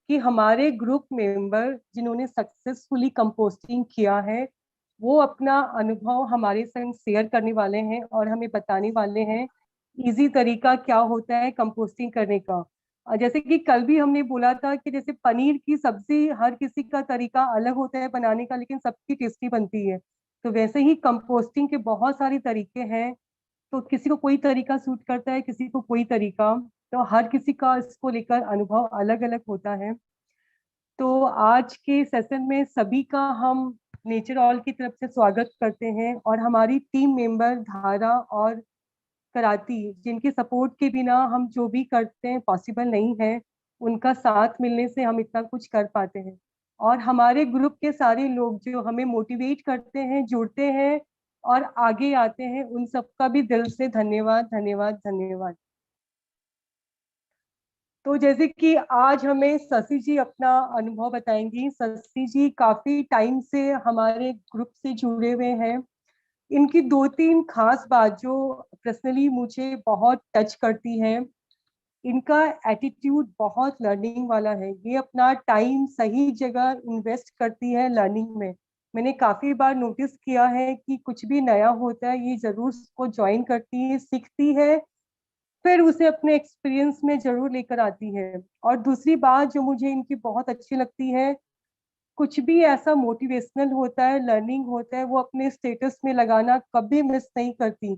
कि हमारे group member जिन्होंने सक्सेसफुली कंपोस्टिंग किया है वो अपना अनुभव हमारे संग शेयर करने वाले हैं और हमें बताने वाले हैं इजी तरीका क्या होता है कंपोस्टिंग करने का। जैसे कि कल भी हमने बोला था कि जैसे पनीर की सब्जी हर किसी का तरीका अलग होता है बनाने का, लेकिन सबकी टेस्टी बनती है। तो वैसे ही कंपोस्टिंग के बहुत सारे तरीके हैं। तो किसी को कोई तरीका सूट करता है, किसी को कोई तरीका। तो हर किसी का इसको लेकर अनुभव अलग अलग होता है। तो आज के सेशन में सभी का हम नेचर ऑल की तरफ से स्वागत करते हैं और हमारी टीम मेंबर धारा और कराती जिनके सपोर्ट के बिना हम जो भी करते हैं पॉसिबल नहीं है, उनका साथ मिलने से हम इतना कुछ कर पाते हैं। और हमारे ग्रुप के सारे लोग जो हमें मोटिवेट करते हैं, जुड़ते हैं और आगे आते हैं, उन सबका भी दिल से धन्यवाद धन्यवाद धन्यवाद। तो जैसे कि आज हमें शशि जी अपना अनुभव बताएंगी। शशि जी काफी टाइम से हमारे ग्रुप से जुड़े हुए हैं। इनकी दो तीन खास बात जो पर्सनली मुझे बहुत टच करती है, इनका एटीट्यूड बहुत लर्निंग वाला है। ये अपना टाइम सही जगह इन्वेस्ट करती है लर्निंग में। मैंने काफी बार नोटिस किया है कि कुछ भी नया होता है ये जरूर उसको ज्वाइन करती है, सीखती है, फिर उसे अपने एक्सपीरियंस में जरूर लेकर आती है। और दूसरी बात जो मुझे इनकी बहुत अच्छी लगती है, कुछ भी ऐसा मोटिवेशनल होता है, लर्निंग होता है, वो अपने स्टेटस में लगाना कभी मिस नहीं करती।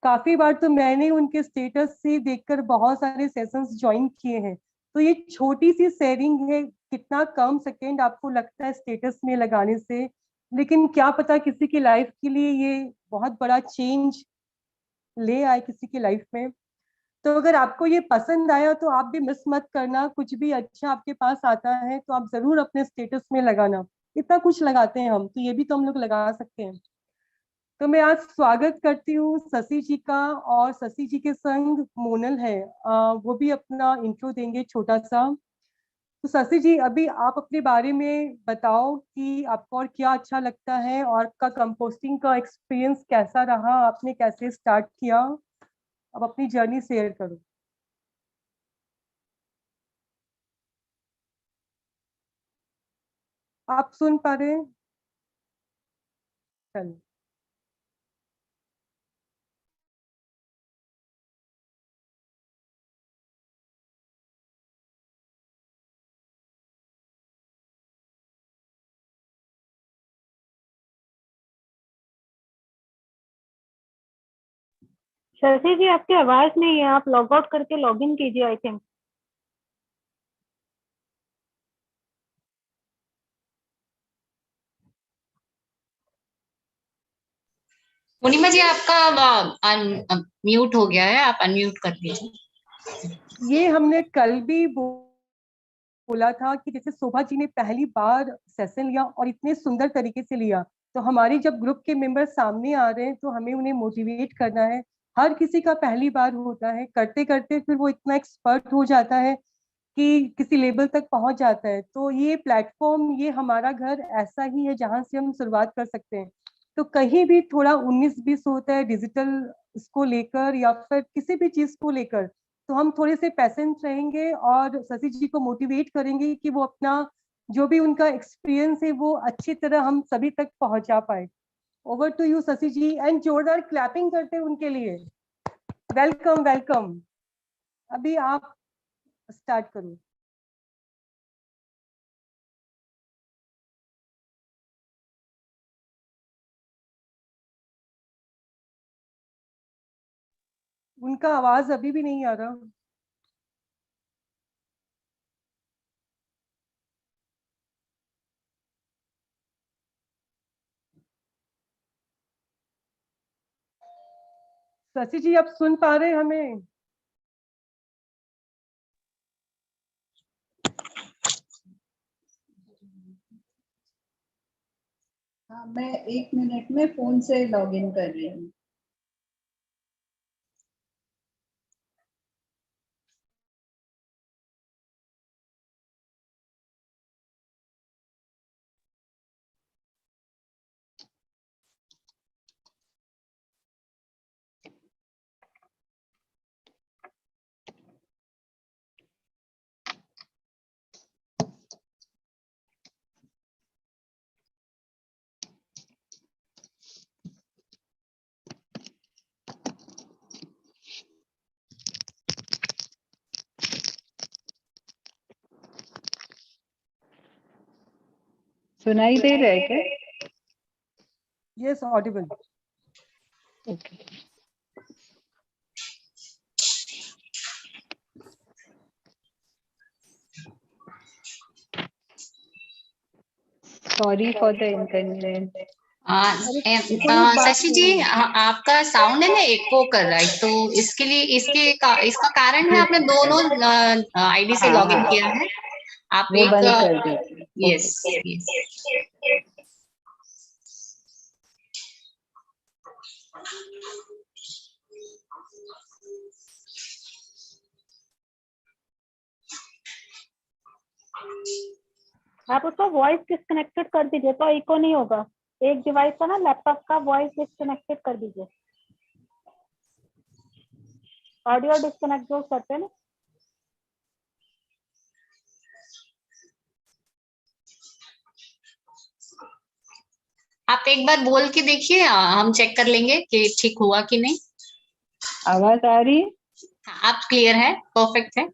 काफी बार तो मैंने उनके स्टेटस से देखकर बहुत सारे सेशंस ज्वाइन किए हैं। तो ये छोटी सी शेयरिंग है, कितना कम सेकेंड आपको लगता है स्टेटस में लगाने से, लेकिन क्या पता किसी की लाइफ के लिए ये बहुत बड़ा चेंज ले आए किसी की लाइफ में। तो अगर आपको ये पसंद आया तो आप भी मिस मत करना। कुछ भी अच्छा आपके पास आता है तो आप जरूर अपने स्टेटस में लगाना। इतना कुछ लगाते हैं हम, तो ये भी तो हम लोग लगा सकते हैं। तो मैं आज स्वागत करती हूँ शशि जी का। और शशि जी के संग मोनल है, वो भी अपना इंट्रो देंगे छोटा सा। तो शशि जी अभी आप अपने बारे में बताओ कि आपको और क्या अच्छा लगता है और आपका कंपोस्टिंग का एक्सपीरियंस कैसा रहा, आपने कैसे स्टार्ट किया। अब अपनी जर्नी शेयर करो। आप सुन पा रहे हैं? चलो। शशि जी आपकी आवाज नहीं है, आप लॉग आउट करके लॉग इन कीजिए आई थिंक। पूर्णिमा जी आपका म्यूट हो गया है, आप अनम्यूट कर लीजिए। ये हमने कल भी बोला था कि जैसे शोभा जी ने पहली बार सेशन लिया और इतने सुंदर तरीके से लिया, तो हमारी जब ग्रुप के मेंबर सामने आ रहे हैं तो हमें उन्हें मोटिवेट करना है। हर किसी का पहली बार होता है, करते करते फिर वो इतना एक्सपर्ट हो जाता है कि किसी लेवल तक पहुंच जाता है। तो ये प्लेटफॉर्म, ये हमारा घर ऐसा ही है जहां से हम शुरुआत कर सकते हैं। तो कहीं भी थोड़ा 19-20 होता है डिजिटल इसको लेकर या फिर किसी भी चीज को लेकर, तो हम थोड़े से पैसेंट रहेंगे और शशि जी को मोटिवेट करेंगे कि वो अपना जो भी उनका एक्सपीरियंस है वो अच्छी तरह हम सभी तक पहुंचा पाए। Over to you Shashi ji, and जोरदार क्लैपिंग करते हैं उनके लिए। Welcome welcome. अभी आप स्टार्ट करो। उनका आवाज अभी भी नहीं आ रहा। शशि जी आप सुन पा रहे हैं हमें? हाँ, मैं 1 मिनट में फोन से लॉग इन कर रही हूँ। सुनाई दे रहा है क्या? Yes, audible. Okay. Sorry for the inconvenience. Shashi ji, आपका साउंड है ना एको कर रहा है, तो इसके लिए इसका कारण है आपने दोनों आईडी से लॉगिन किया है। आप वो एक बंद कर दीजिए। Yes yes. आप उसका वॉइस डिस्कनेक्टेड कर दीजिए तो इको नहीं होगा। एक डिवाइस का ना, लैपटॉप का वॉइस डिस्कनेक्टेड कर दीजिए। ऑडियो डिस्कनेक्ट जो करते हैं ना। आप एक बार बोल के देखिए, हम चेक कर लेंगे कि ठीक हुआ कि नहीं। आवाज आ रही है? हाँ, आप क्लियर है, परफेक्ट है,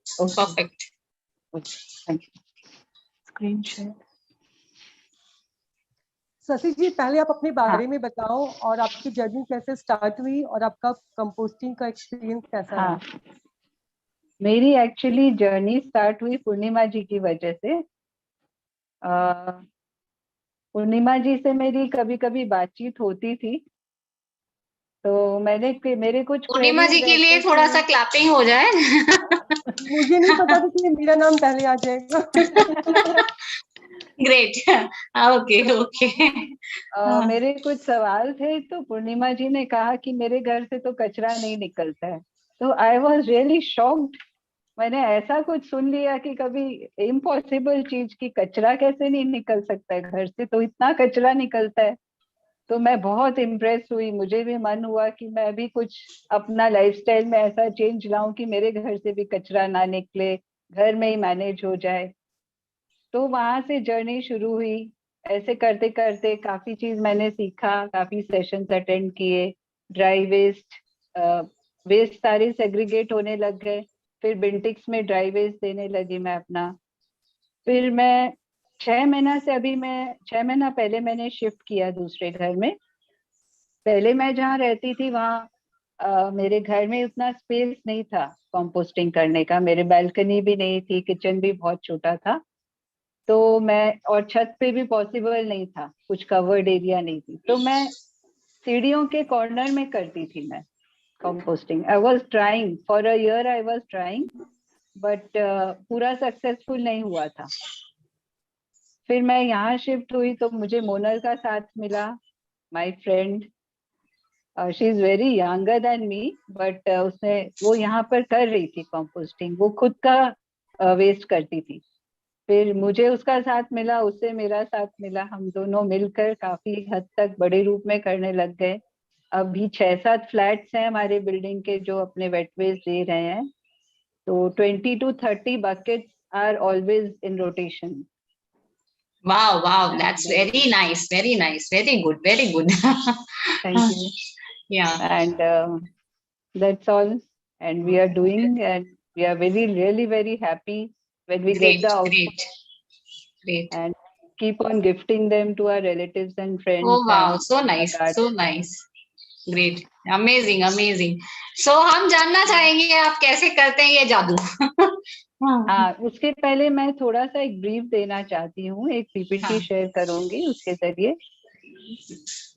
perfect. Screen share. Shashi ji, पहले आप अपने बारे में बताओ और आपकी जर्नी कैसे स्टार्ट हुई और आपका कंपोस्टिंग का एक्सपीरियंस कैसा रहा? मेरी एक्चुअली जर्नी स्टार्ट हुई पूर्णिमा जी की वजह से। पूर्णिमा जी से मेरी कभी कभी बातचीत होती थी, तो मेरे कुछ पूर्णिमा जी queries के लिए रहते थोड़ा थे। सा क्लैपिंग हो जाए। मुझे नहीं पता था कि मेरा नाम पहले आ जाएगा। ग्रेट। Okay okay. मेरे कुछ सवाल थे, तो पूर्णिमा जी ने कहा कि मेरे घर से तो कचरा नहीं निकलता है। तो आई वॉज रियली शॉक्ड। मैंने ऐसा कुछ सुन लिया कि कभी इम्पॉसिबल चीज की कचरा कैसे नहीं निकल सकता है, घर से तो इतना कचरा निकलता है। तो मैं बहुत इम्प्रेस हुई, मुझे भी मन हुआ कि मैं भी कुछ अपना लाइफस्टाइल में ऐसा चेंज लाऊं कि मेरे घर से भी कचरा ना निकले, घर में ही मैनेज हो जाए। तो वहां से जर्नी शुरू हुई। ऐसे करते करते काफी चीज मैंने सीखा, काफी सेशंस अटेंड किए। ड्राई वेस्ट, वेस्ट सारे सेग्रीगेट होने लग गए। फिर बिंटिक्स में ड्राई वेस्ट देने लगी मैं अपना। फिर मैं 6 महीना से, अभी मैं 6 महीना पहले मैंने शिफ्ट किया दूसरे घर में। पहले मैं जहाँ रहती थी वहाँ मेरे घर में उतना स्पेस नहीं था कंपोस्टिंग करने का। मेरे बालकनी भी नहीं थी, किचन भी बहुत छोटा था। तो मैं, और छत पे भी पॉसिबल नहीं था, कुछ कवर्ड एरिया नहीं थी। तो मैं सीढ़ियों के कॉर्नर में करती थी मैं composting. I was trying for a year, I was trying, but पूरा सक्सेसफुल नहीं हुआ था। फिर मैं यहाँ शिफ्ट हुई तो मुझे मोनल का साथ मिला, my friend. She is very younger than me, but वो यहाँ पर कर रही थी कंपोस्टिंग, वो खुद का वेस्ट करती थी। फिर मुझे उसका साथ मिला, उससे मेरा साथ मिला, हम दोनों मिलकर काफी हद तक बड़े रूप में करने लग गए। अभी 6-7 फ्लैट्स हैं हमारे बिल्डिंग के जो अपने वेट वेस्ट दे रहे हैं। तो 20 to 30 buckets are always in rotation. Wow, that's very nice, very good, very good. Thank you. Yeah, And that's all. And we are doing, and we are really very happy when we get great, the output, great. and keep on gifting them to our relatives and friends Oh wow, and so in our nice, so garden. nice. Great, amazing, amazing. So हम जानना चाहेंगे आप कैसे करते हैं ये जादू। हाँ, उसके पहले मैं थोड़ा सा एक ब्रीफ देना चाहती हूँ, एक पीपीटी हाँ, शेयर करूंगी उसके जरिए।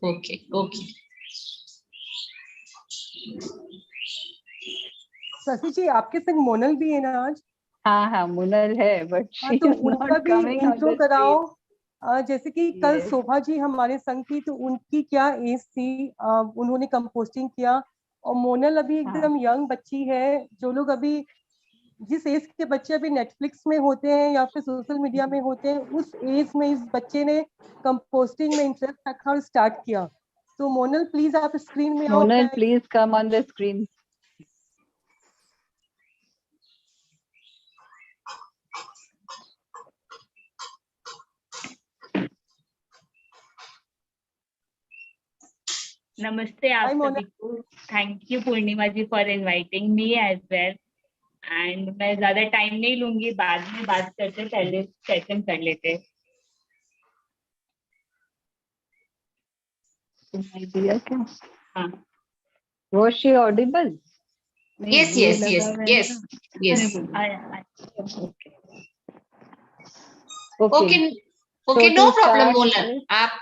Okay okay. शशि जी, आपके संग मोनल भी है ना आज? हाँ हाँ, मुनल है, बट हाँ, शी तो इज उनका नॉट भी कमिंग ऑन इंट्रो द कराओ। स्टेज। जैसे कि कल Yes. शोभा जी हमारे संग थी, तो उनकी क्या एज थी? उन्होंने कंपोस्टिंग किया। और मोनल अभी हाँ एकदम यंग बच्ची है। जो लोग अभी, जिस एज के बच्चे अभी नेटफ्लिक्स में होते हैं या फिर सोशल मीडिया में होते हैं, उस एज में इस बच्चे ने कंपोस्टिंग में इंटरेस्ट रखा और स्टार्ट किया। तो मोनल, प्लीज आप स्क्रीन में आओ। Monal, please come on the screen. नमस्ते आप हाय मोनल। सभी को। Thank you Purnima ji for inviting me as well. And मैं ज्यादा टाइम नहीं लूंगी, बाद में बात करते, पहले सेशन कर लेते। दिया क्या? हाँ Was she audible? नहीं, Yes, ये yes, लगा yes, हुआ है yes, मेरा। yes. आया Okay, Okay. okay, So no to problem, start Monal. with, आप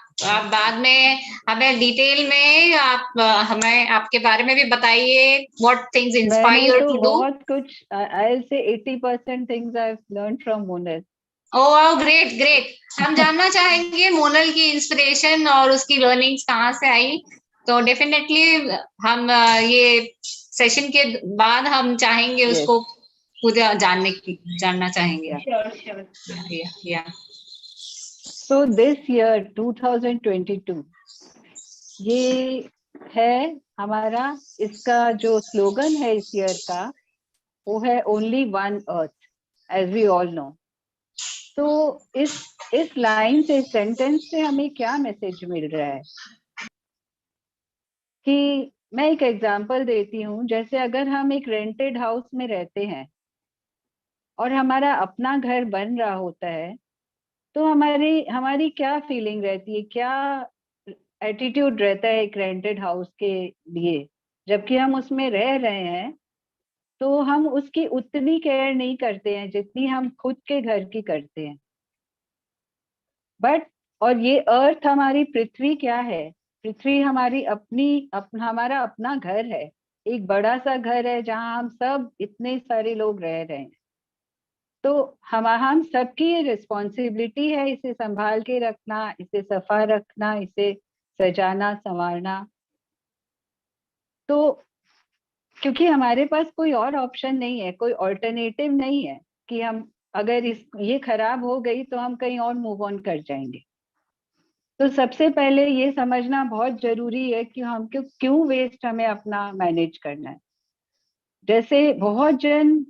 बाद में हमें डिटेल में आप हमें आपके बारे में भी बताइए. What things मैंने inspire तो to do? बहुत कुछ, I'll say 80% things I've learned from Monal. Oh great great. हम जानना चाहेंगे मोनल की इंस्पिरेशन और उसकी लर्निंग्स कहाँ से आई. तो डेफिनेटली हम ये सेशन के बाद हम चाहेंगे Yes. उसको खुद जानना चाहेंगे. श्योर या So this year 2022 ये है हमारा, इसका जो स्लोगन है इस ईयर का वो है only one earth, as we all know. तो इस लाइन से, सेंटेंस से हमें क्या मैसेज मिल रहा है कि मैं एक एग्जांपल देती हूँ. जैसे अगर हम एक रेंटेड हाउस में रहते हैं और हमारा अपना घर बन रहा होता है, तो हमारी क्या फीलिंग रहती है, क्या एटीट्यूड रहता है एक रेंटेड हाउस के लिए. जबकि हम उसमें रह रहे हैं तो हम उसकी उतनी केयर नहीं करते हैं जितनी हम खुद के घर की करते हैं. बट और ये अर्थ हमारी पृथ्वी क्या है, पृथ्वी हमारी हमारा अपना घर है. एक बड़ा सा घर है जहाँ हम सब इतने सारे लोग रह रहे हैं. तो हम सबकी ये रिस्पॉन्सिबिलिटी है इसे संभाल के रखना, इसे सफा रखना, इसे सजाना संवारना. तो क्योंकि हमारे पास कोई और ऑप्शन नहीं है, कोई ऑल्टरनेटिव नहीं है कि हम अगर ये खराब हो गई तो हम कहीं और मूव ऑन कर जाएंगे. तो सबसे पहले ये समझना बहुत जरूरी है कि हम क्यों वेस्ट हमें अपना मैनेज करना है. जैसे बहुत जन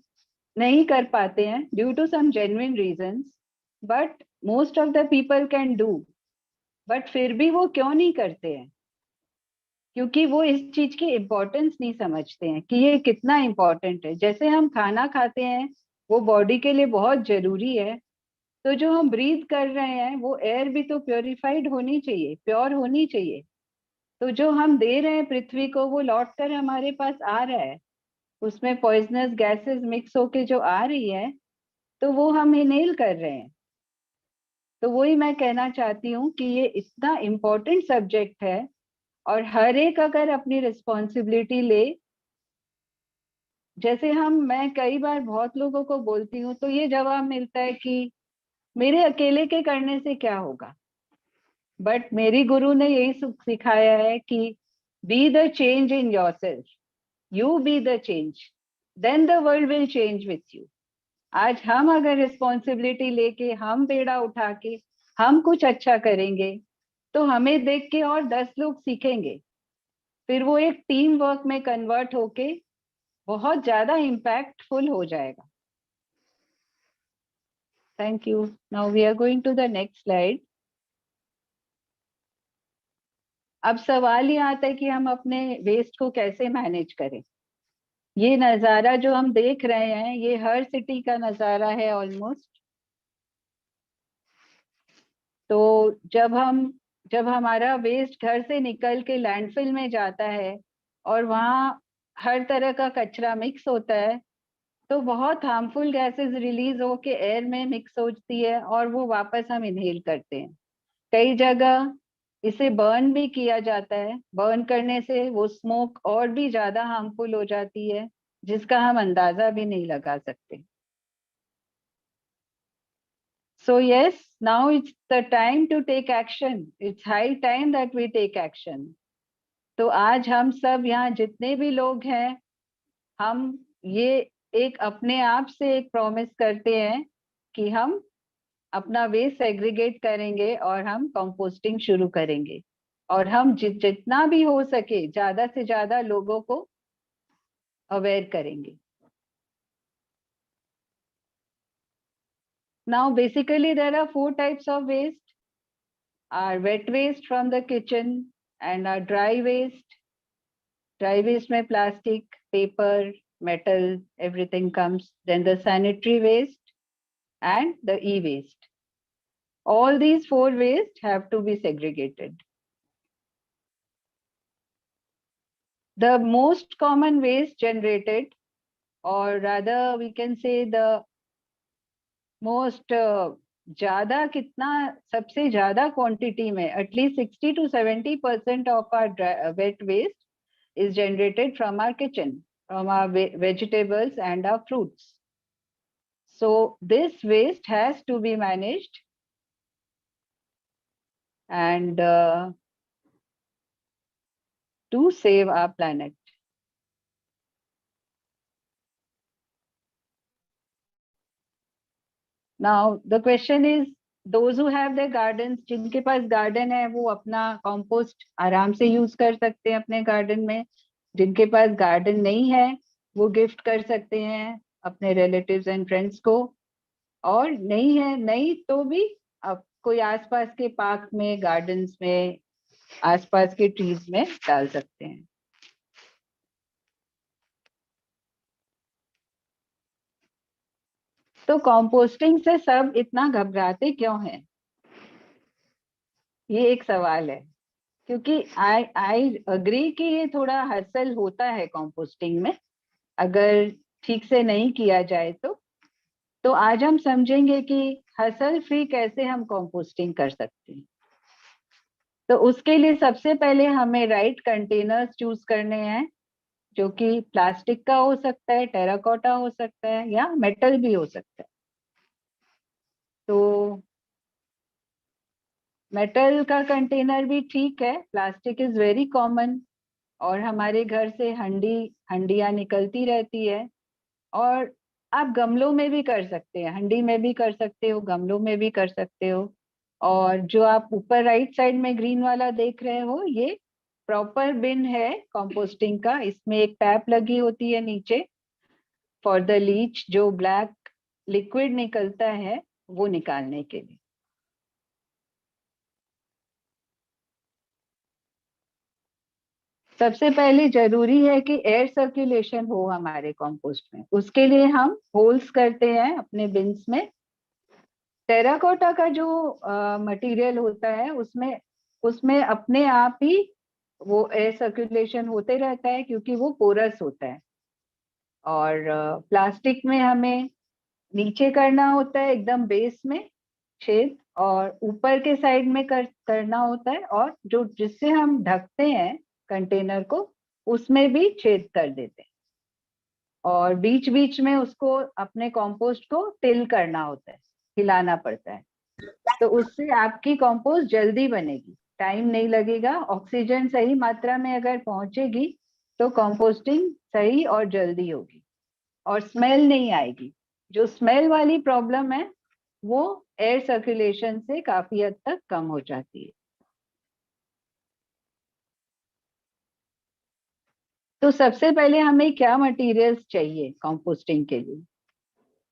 नहीं कर पाते हैं due to some genuine reasons, but most of the people can do. But फिर भी वो क्यों नहीं करते हैं? क्योंकि वो इस चीज की इम्पोर्टेंस नहीं समझते हैं कि ये कितना इम्पोर्टेंट है. जैसे हम खाना खाते हैं वो बॉडी के लिए बहुत जरूरी है, तो जो हम ब्रीथ कर रहे हैं वो एयर भी तो प्योरीफाइड होनी चाहिए, प्योर होनी चाहिए. तो जो हम दे रहे हैं पृथ्वी को वो लौट कर हमारे पास आ रहा है, उसमें पॉइजनस गैसेस मिक्स होके जो आ रही है तो वो हम इनहेल कर रहे हैं. तो वही मैं कहना चाहती हूँ कि ये इतना इम्पोर्टेंट सब्जेक्ट है और हर एक अगर अपनी रिस्पॉन्सिबिलिटी ले. जैसे मैं कई बार बहुत लोगों को बोलती हूँ तो ये जवाब मिलता है कि मेरे अकेले के करने से क्या होगा. बट मेरी गुरु ने यही सिखाया है कि be the change in yourself, you be the change, then the world will change with you. आज हम अगर रिस्पॉन्सिबिलिटी लेके, हम बेड़ा उठा के हम कुछ अच्छा करेंगे तो हमें देख के और 10 लोग सीखेंगे. फिर वो एक टीम वर्क में कन्वर्ट होके बहुत ज्यादा इम्पैक्टफुल हो जाएगा. Thank you. Now we are going to the next slide. अब सवाल ये आता है कि हम अपने वेस्ट को कैसे मैनेज करें. ये नज़ारा जो हम देख रहे हैं ये हर सिटी का नज़ारा है ऑलमोस्ट. तो जब हमारा वेस्ट घर से निकल के लैंडफिल में जाता है और वहाँ हर तरह का कचरा मिक्स होता है तो बहुत हार्मफुल गैसेस रिलीज होके एयर में मिक्स होती है और वो वापस हम इनहेल करते हैं. कई जगह इसे बर्न भी किया जाता है. बर्न करने से वो स्मोक और भी ज्यादा हार्मफुल हो जाती है जिसका हम अंदाजा भी नहीं लगा सकते. So yes, now it's the time to take action. It's high time that we take action. तो आज हम सब यहाँ जितने भी लोग हैं, हम ये एक अपने आप से एक प्रॉमिस करते हैं कि हम अपना वेस्ट सेग्रीगेट करेंगे और हम कंपोस्टिंग शुरू करेंगे और हम जितना भी हो सके ज्यादा से ज्यादा लोगों को अवेयर करेंगे. Now basically there are 4 types of waste. Our wet waste from the kitchen and our dry waste. Dry waste में plastic, paper, metal, everything comes. Then the sanitary waste and the e-waste. All these 4 waste have to be segregated. The most common waste generated, or rather we can say the most ज्यादा कितना, सबसे ज्यादा quantity में at least 60 to 70% of our wet waste is generated from our kitchen, from our vegetables and our fruits. So this waste has to be managed, and to save our planet. Now the question is, those who have their gardens, जिनके पास garden है वो अपना compost आराम से use कर सकते हैं अपने garden में. जिनके पास garden नहीं है वो gift कर सकते हैं अपने relatives and friends को, और नहीं है, नहीं तो भी अब कोई आसपास के पार्क में, gardens में, आसपास के trees में डाल सकते हैं. तो कंपोस्टिंग से सब इतना घबराते क्यों हैं, ये एक सवाल है. क्योंकि आई अग्री कि ये थोड़ा हसल होता है कंपोस्टिंग में, अगर ठीक से नहीं किया जाए तो आज हम समझेंगे कि हसल फ्री कैसे हम कंपोस्टिंग कर सकते हैं. तो उसके लिए सबसे पहले हमें राइट कंटेनर्स चूज करने हैं, जो कि प्लास्टिक का हो सकता है, टेराकोटा हो सकता है, या मेटल भी हो सकता है. तो मेटल का कंटेनर भी ठीक है, प्लास्टिक इज वेरी कॉमन, और हमारे घर से हंडियां निकलती रहती है. और आप गमलों में भी कर सकते हैं, हंडी में भी कर सकते हो, गमलों में भी कर सकते हो. और जो आप ऊपर राइट साइड में ग्रीन वाला देख रहे हो, ये प्रॉपर बिन है कंपोस्टिंग का. इसमें एक टैप लगी होती है नीचे फॉर द लीच, जो ब्लैक लिक्विड निकलता है वो निकालने के लिए. सबसे पहले जरूरी है कि एयर सर्कुलेशन हो हमारे कंपोस्ट में. उसके लिए हम होल्स करते हैं अपने बिन्स में. टेराकोटा का जो मटेरियल होता है उसमें अपने आप ही वो एयर सर्कुलेशन होते रहता है, क्योंकि वो पोरस होता है. और प्लास्टिक में हमें नीचे करना होता है, एकदम बेस में छेद, और ऊपर के साइड में करना होता है, और जो जिससे हम ढकते हैं कंटेनर को उसमें भी छेद कर देते हैं. और बीच बीच में उसको अपने कंपोस्ट को टिल करना होता है, हिलाना पड़ता है. तो उससे आपकी कंपोस्ट जल्दी बनेगी, टाइम नहीं लगेगा. ऑक्सीजन सही मात्रा में अगर पहुंचेगी तो कंपोस्टिंग सही और जल्दी होगी, और स्मेल नहीं आएगी. जो स्मेल वाली प्रॉब्लम है वो एयर सर्कुलेशन से काफी हद तक कम हो जाती है. तो सबसे पहले हमें क्या मटेरियल्स चाहिए कंपोस्टिंग के लिए.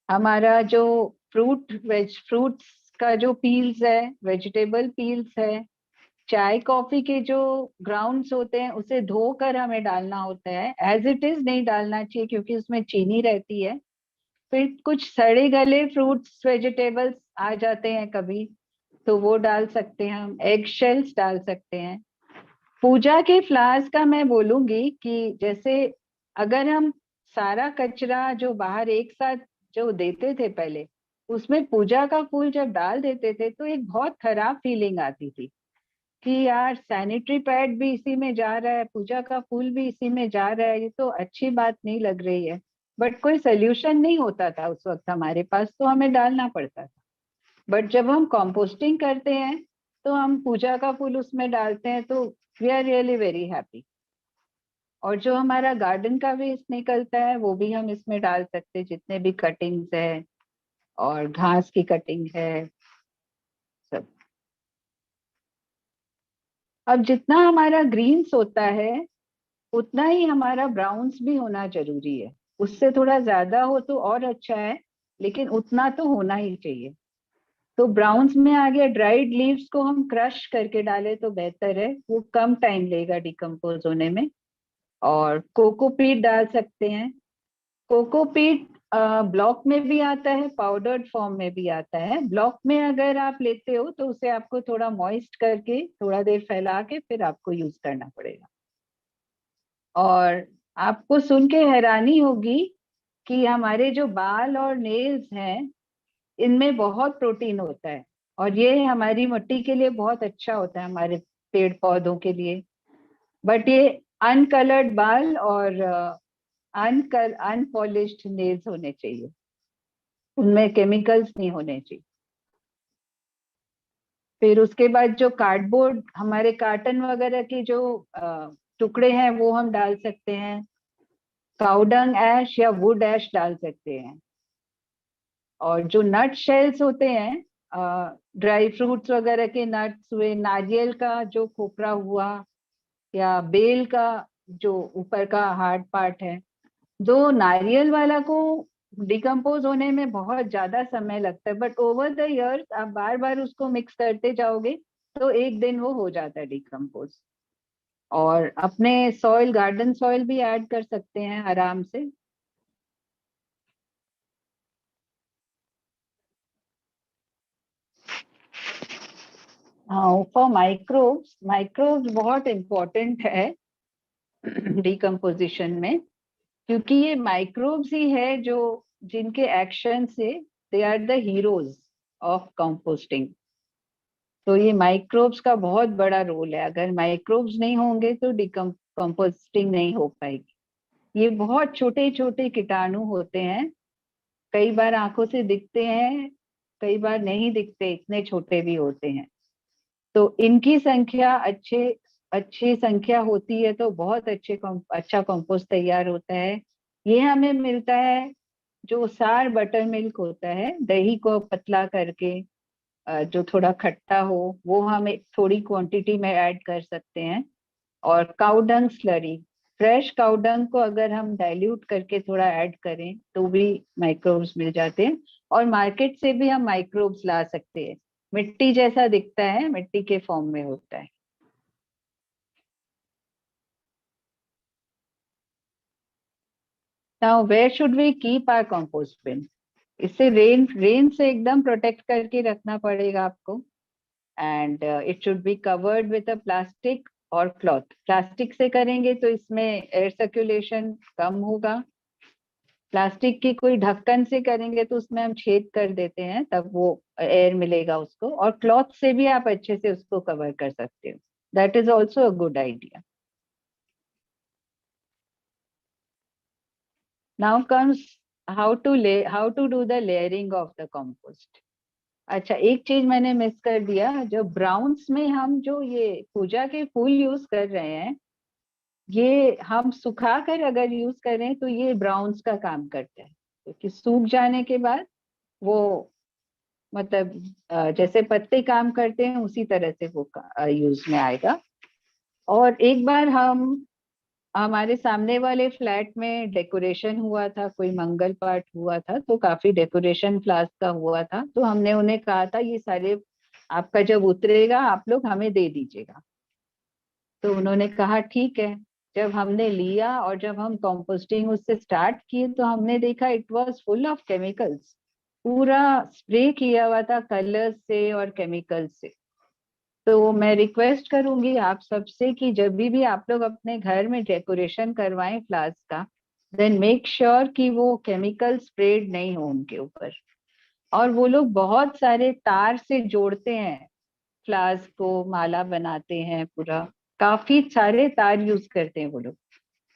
हमारा जो फ्रूट्स का जो पील्स है, वेजिटेबल पील्स है, चाय कॉफी के जो ग्राउंड्स होते हैं उसे धोकर हमें डालना होता है. एज इट इज नहीं डालना चाहिए क्योंकि उसमें चीनी रहती है. फिर कुछ सड़े गले फ्रूट्स वेजिटेबल्स आ जाते हैं कभी, तो वो डाल सकते हैं हम. एग शेल्स डाल सकते हैं. पूजा के फ्लावर्स का मैं बोलूंगी कि जैसे अगर हम सारा कचरा जो बाहर एक साथ जो देते थे पहले, उसमें पूजा का फूल जब डाल देते थे तो एक बहुत खराब फीलिंग आती थी कि यार सैनिटरी पैड भी इसी में जा रहा है, पूजा का फूल भी इसी में जा रहा है, ये तो अच्छी बात नहीं लग रही है. बट कोई सोल्यूशन नहीं होता था उस वक्त हमारे पास, तो हमें डालना पड़ता था. बट जब हम कंपोस्टिंग करते हैं तो हम पूजा का फूल उसमें डालते हैं, तो we are really very happy. और जो हमारा गार्डन का वेस्ट निकलता है वो भी हम इसमें डाल सकते हैं, जितने भी कटिंग्स है और घास की कटिंग है सब. अब जितना हमारा ग्रीन्स होता है उतना ही हमारा ब्राउन्स भी होना जरूरी है. उससे थोड़ा ज्यादा हो तो और अच्छा है, लेकिन उतना तो होना ही चाहिए. तो ब्राउन्स में आ गया, ड्राइड लीव्स को हम क्रश करके डालें तो बेहतर है, वो कम टाइम लेगा डिकम्पोज होने में. और कोकोपीट डाल सकते हैं. कोकोपीट ब्लॉक में भी आता है, पाउडर्ड फॉर्म में भी आता है. ब्लॉक में अगर आप लेते हो तो उसे आपको थोड़ा मॉइस्ट करके थोड़ा देर फैला के फिर आपको यूज करना पड़ेगा. और आपको सुन के हैरानी होगी कि हमारे जो बाल और नेल्स हैं इनमें बहुत प्रोटीन होता है, और ये हमारी मिट्टी के लिए बहुत अच्छा होता है, हमारे पेड़ पौधों के लिए। बट ये अनकलर्ड बाल और अनपॉलिश्ड नेल्स होने चाहिए, उनमें केमिकल्स नहीं होने चाहिए। फिर उसके बाद जो कार्डबोर्ड, हमारे कार्टन वगैरह के जो टुकड़े हैं वो हम डाल सकते हैं, काउडंग ऐश या वुड ऐश डाल सकते हैं। और जो नट शेल्स होते हैं, ड्राई फ्रूट्स वगैरह के नट्स हुए, नारियल का जो खोपरा हुआ, या बेल का जो ऊपर का हार्ड पार्ट है, जो नारियल वाला को डिकम्पोज होने में बहुत ज्यादा समय लगता है, बट ओवर द इयर्स आप बार बार उसको मिक्स करते जाओगे तो एक दिन वो हो जाता है डिकम्पोज। और अपने सॉइल, गार्डन सॉइल भी ऐड कर सकते हैं आराम से। हाँ, फॉर माइक्रोब्स, माइक्रोब्स बहुत इम्पोर्टेंट है डिकम्पोजिशन में, क्योंकि ये माइक्रोब्स ही है जो, जिनके एक्शन से they are the heroes of composting. तो ये माइक्रोब्स का बहुत बड़ा रोल है, अगर माइक्रोब्स नहीं होंगे तो कंपोस्टिंग नहीं हो पाएगी। ये बहुत छोटे छोटे कीटाणु होते हैं, कई बार आंखों से दिखते हैं, कई बार नहीं दिखते, इतने छोटे भी होते हैं। तो इनकी संख्या अच्छी संख्या होती है तो बहुत अच्छा कंपोस्ट तैयार होता है। ये हमें मिलता है जो सार बटर मिल्क होता है, दही को पतला करके जो थोड़ा खट्टा हो, वो हम एक थोड़ी क्वांटिटी में ऐड कर सकते हैं। और काउडंग स्लरी, फ्रेश काउडंग को अगर हम डाइल्यूट करके थोड़ा ऐड करें तो भी माइक्रोब्स मिल जाते हैं। और मार्केट से भी हम माइक्रोब्स ला सकते हैं, मिट्टी जैसा दिखता है, मिट्टी के फॉर्म में होता है। Now where should we keep our compost bin? इससे रेन से एकदम प्रोटेक्ट करके रखना पड़ेगा आपको। And it should be covered with a plastic और क्लॉथ। प्लास्टिक से करेंगे तो इसमें एयर सर्कुलेशन कम होगा, प्लास्टिक की कोई ढक्कन से करेंगे तो उसमें हम छेद कर देते हैं, तब वो एयर मिलेगा उसको। और क्लॉथ से भी आप अच्छे से उसको कवर कर सकते हो, that is also a good idea. Now comes how to do the layering of the compost. अच्छा, एक चीज मैंने मिस कर दिया, जो ब्राउन्स में हम जो ये पूजा के फूल यूज कर रहे हैं, ये हम सुखा कर अगर यूज करें तो ये ब्राउन्स का काम करते हैं, क्योंकि सूख जाने के बाद वो, मतलब जैसे पत्ते काम करते हैं उसी तरह से वो यूज में आएगा। और एक बार हमारे सामने वाले फ्लैट में डेकोरेशन हुआ था, कोई मंगल पाठ हुआ था, तो काफी डेकोरेशन फ्लावर्स का हुआ था, तो हमने उन्हें कहा था ये सारे आपका जब उतरेगा आप लोग हमें दे दीजिएगा। तो उन्होंने कहा ठीक है। जब हमने लिया और जब हम कंपोस्टिंग उससे स्टार्ट किए तो हमने देखा it was full of chemicals, पूरा स्प्रे किया हुआ था कलर्स से और केमिकल्स से। तो मैं रिक्वेस्ट करूंगी आप सबसे कि जब भी आप लोग अपने घर में डेकोरेशन करवाएं फ्लावर्स का, देन मेक श्योर कि वो केमिकल स्प्रेड नहीं हो उनके ऊपर। और वो लोग बहुत सारे तार से जोड़ते हैं फ्लावर्स को, माला बनाते हैं, पूरा काफी सारे तार यूज करते हैं वो लोग।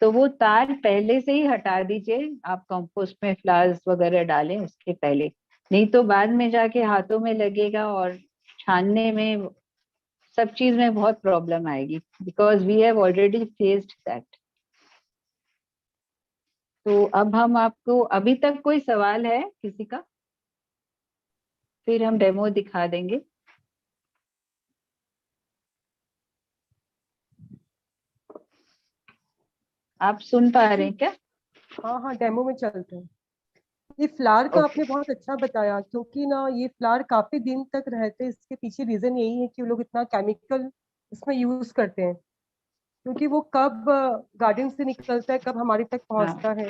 तो वो तार पहले से ही हटा दीजिए, आप कंपोस्ट में फ्लावर्स वगैरह डालें उसके पहले, नहीं तो बाद में जाके हाथों में लगेगा और छानने में, सब चीज में बहुत प्रॉब्लम आएगी, because we have already faced that. तो अब हम आपको, अभी तक कोई सवाल है किसी का? फिर हम डेमो दिखा देंगे। आप सुन पा रहे हैं क्या? हाँ हाँ, डेमो में चलते हैं। ये फ्लावर का आपने बहुत अच्छा बताया, क्योंकि ना ये फ्लावर काफी दिन तक रहते हैं, इसके पीछे रीजन यही है कि वो लोग इतना केमिकल इसमें यूज करते हैं, क्योंकि वो कब गार्डन से निकलता है कब हमारे तक हाँ, पहुंचता है,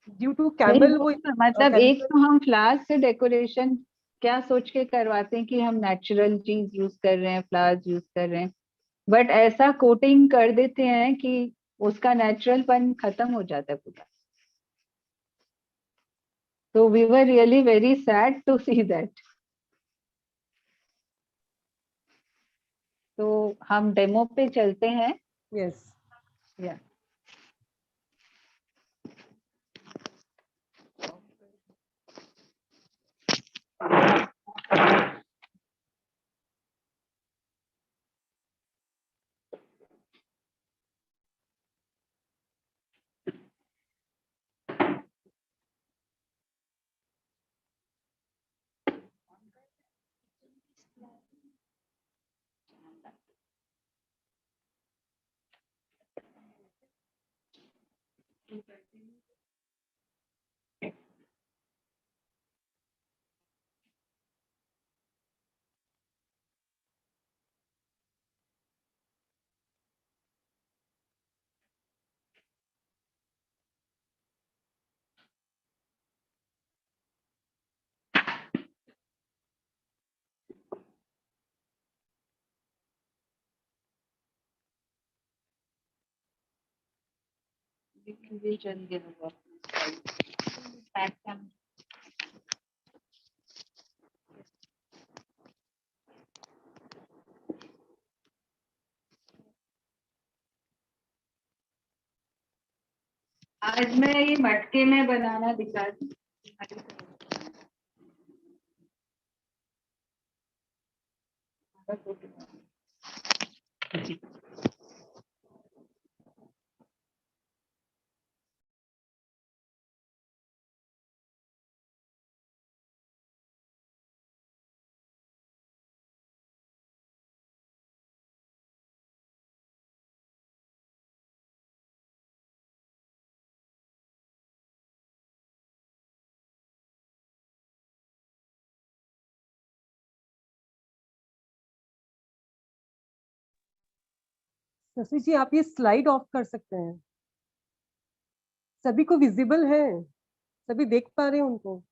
ड्यू टू नहीं कैमल वो मतलब एक केमिकल। तो हम फ्लावर्स से डेकोरेशन क्या सोच के करवाते हैं कि हम नेचुरल चीज यूज कर रहे हैं, फ्लावर्स यूज कर रहे हैं, बट ऐसा कोटिंग कर देते हैं कि उसका नेचुरलपन खत्म हो जाता है पूरा। तो we were really very sad to see that. तो हम डेमो पे चलते हैं। यस। या आज मैं ये मटके में बनाना दिखा दूं। शशि जी आप ये स्लाइड ऑफ कर सकते हैं, सभी को विजिबल है, सभी देख पा रहे हैं उनको।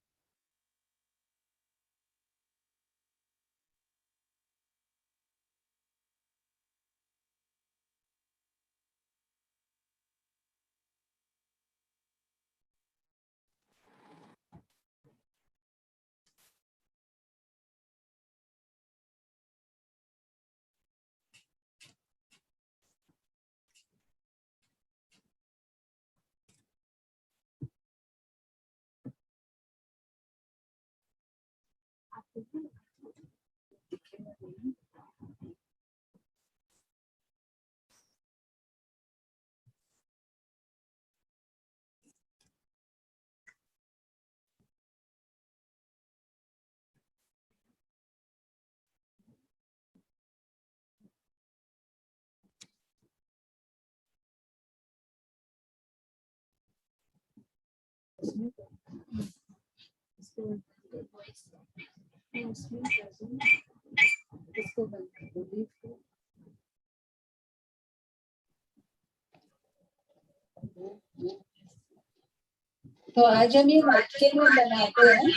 तो आज हम ये मटके में बनाते हैं।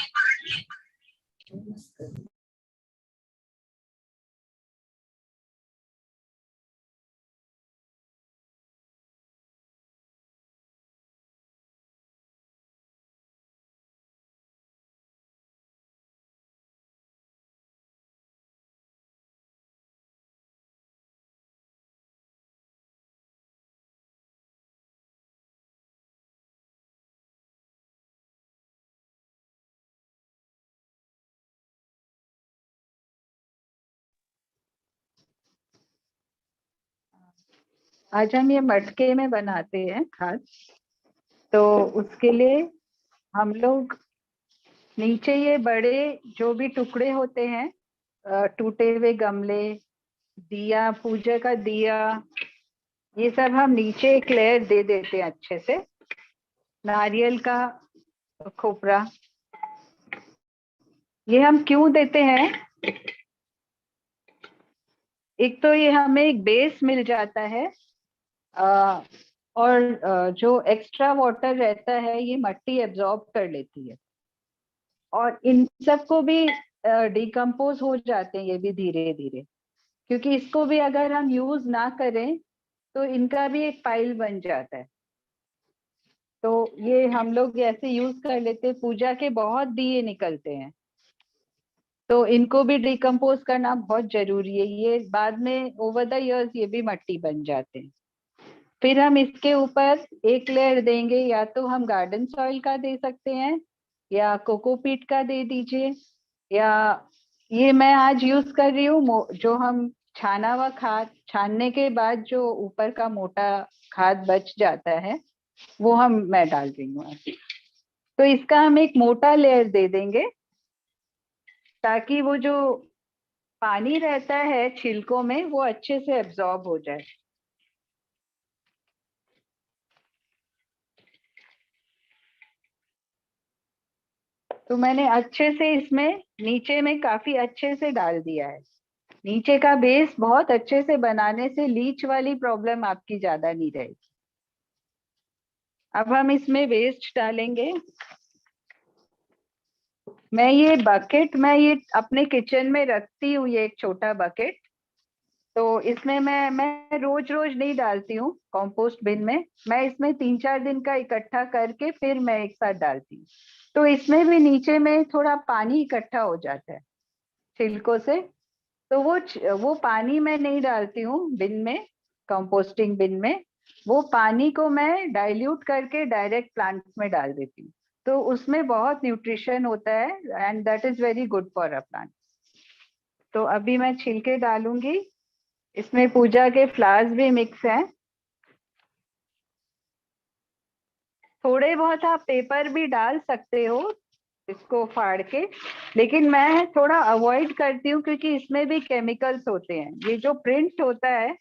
आज हम ये मटके में बनाते हैं खाद। तो उसके लिए हम लोग नीचे ये बड़े जो भी टुकड़े होते हैं, टूटे हुए गमले, दिया, पूजा का दिया, ये सब हम नीचे एक लेयर दे देते हैं अच्छे से। नारियल का खोपरा, ये हम क्यों देते हैं? एक तो ये हमें एक बेस मिल जाता है, और जो एक्स्ट्रा वाटर रहता है ये मट्टी एब्जॉर्ब कर लेती है, और इन सबको भी डिकम्पोज हो जाते हैं ये भी धीरे धीरे, क्योंकि इसको भी अगर हम यूज ना करें तो इनका भी एक पाइल बन जाता है। तो ये हम लोग ऐसे यूज कर लेते हैं। पूजा के बहुत दिए निकलते हैं, तो इनको भी डिकम्पोज करना बहुत जरूरी है। ये बाद में ओवर द इयर्स ये भी मट्टी बन जाते हैं। फिर हम इसके ऊपर एक लेयर देंगे, या तो हम गार्डन सॉइल का दे सकते हैं या कोकोपीट का दे दीजिए, या ये मैं आज यूज कर रही हूँ जो हम छाना हुआ खाद, छानने के बाद जो ऊपर का मोटा खाद बच जाता है वो मैं डाल रही हूँ आज। तो इसका हम एक मोटा लेयर दे देंगे ताकि वो जो पानी रहता है छिलकों में वो अच्छे से एब्जॉर्ब हो जाए। तो मैंने अच्छे से इसमें नीचे में काफी अच्छे से डाल दिया है। नीचे का बेस बहुत अच्छे से बनाने से लीच वाली प्रॉब्लम आपकी ज्यादा नहीं रहेगी। अब हम इसमें वेस्ट डालेंगे। मैं ये अपने किचन में रखती हूँ, ये एक छोटा बकेट। तो इसमें मैं रोज रोज नहीं डालती हूँ कंपोस्ट बिन में। मैं इसमें 3-4 दिन का इकट्ठा करके फिर मैं एक साथ डालती हूँ। तो इसमें भी नीचे में थोड़ा पानी इकट्ठा हो जाता है छिलकों से। तो वो पानी मैं नहीं डालती हूँ बिन में, कंपोस्टिंग बिन में। वो पानी को मैं डाइल्यूट करके डायरेक्ट प्लांट्स में डाल देती हूँ। तो उसमें बहुत न्यूट्रिशन होता है and that is very good for a plant. तो अभी मैं छिलके डालूंगी। इसमें पूजा के फ्लावर्स भी मिक्स हैं। थोड़े बहुत आप पेपर भी डाल सकते हो इसको फाड़ के, लेकिन मैं थोड़ा अवॉइड करती हूँ क्योंकि इसमें भी केमिकल्स होते हैं। ये जो प्रिंट होता है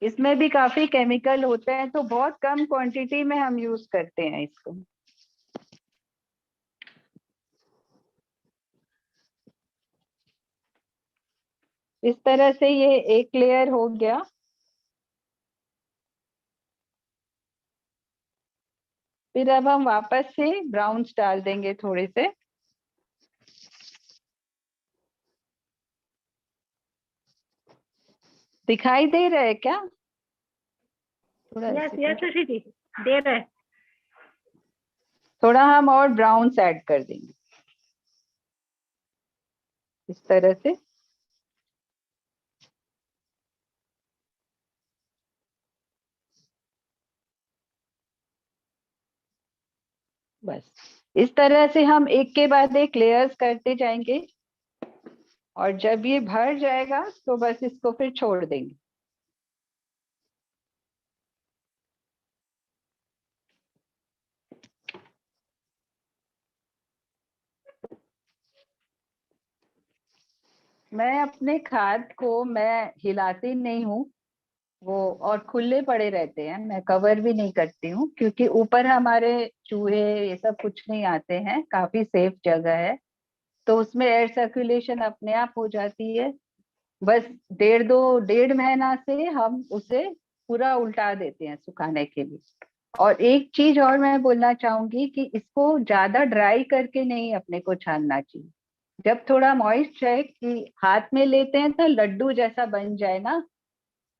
इसमें भी काफी केमिकल होते हैं, तो बहुत कम क्वांटिटी में हम यूज करते हैं इसको। इस तरह से ये एक लेयर हो गया। फिर अब हम वापस से ब्राउन्स डाल देंगे थोड़े से। दिखाई दे रहा है क्या? थोड़ा यस ऐसे यस कर। शशि जी, दे रहे। थोड़ा हम और ब्राउन्स ऐड कर देंगे इस तरह से। बस इस तरह से हम एक के बाद एक लेयर्स करते जाएंगे, और जब ये भर जाएगा तो बस इसको फिर छोड़ देंगे। मैं अपने खाद को मैं हिलाती नहीं हूँ, वो और खुले पड़े रहते हैं। मैं कवर भी नहीं करती हूँ क्योंकि ऊपर हमारे चूहे ये सब कुछ नहीं आते हैं, काफी सेफ जगह है। तो उसमें एयर सर्कुलेशन अपने आप हो जाती है। बस 1.5-1.5 महीना से हम उसे पूरा उल्टा देते हैं सुखाने के लिए। और एक चीज और मैं बोलना चाहूंगी कि इसको ज्यादा ड्राई करके नहीं अपने को छानना चाहिए। जब थोड़ा मॉइस्ट है कि हाथ में लेते हैं तो लड्डू जैसा बन जाए ना,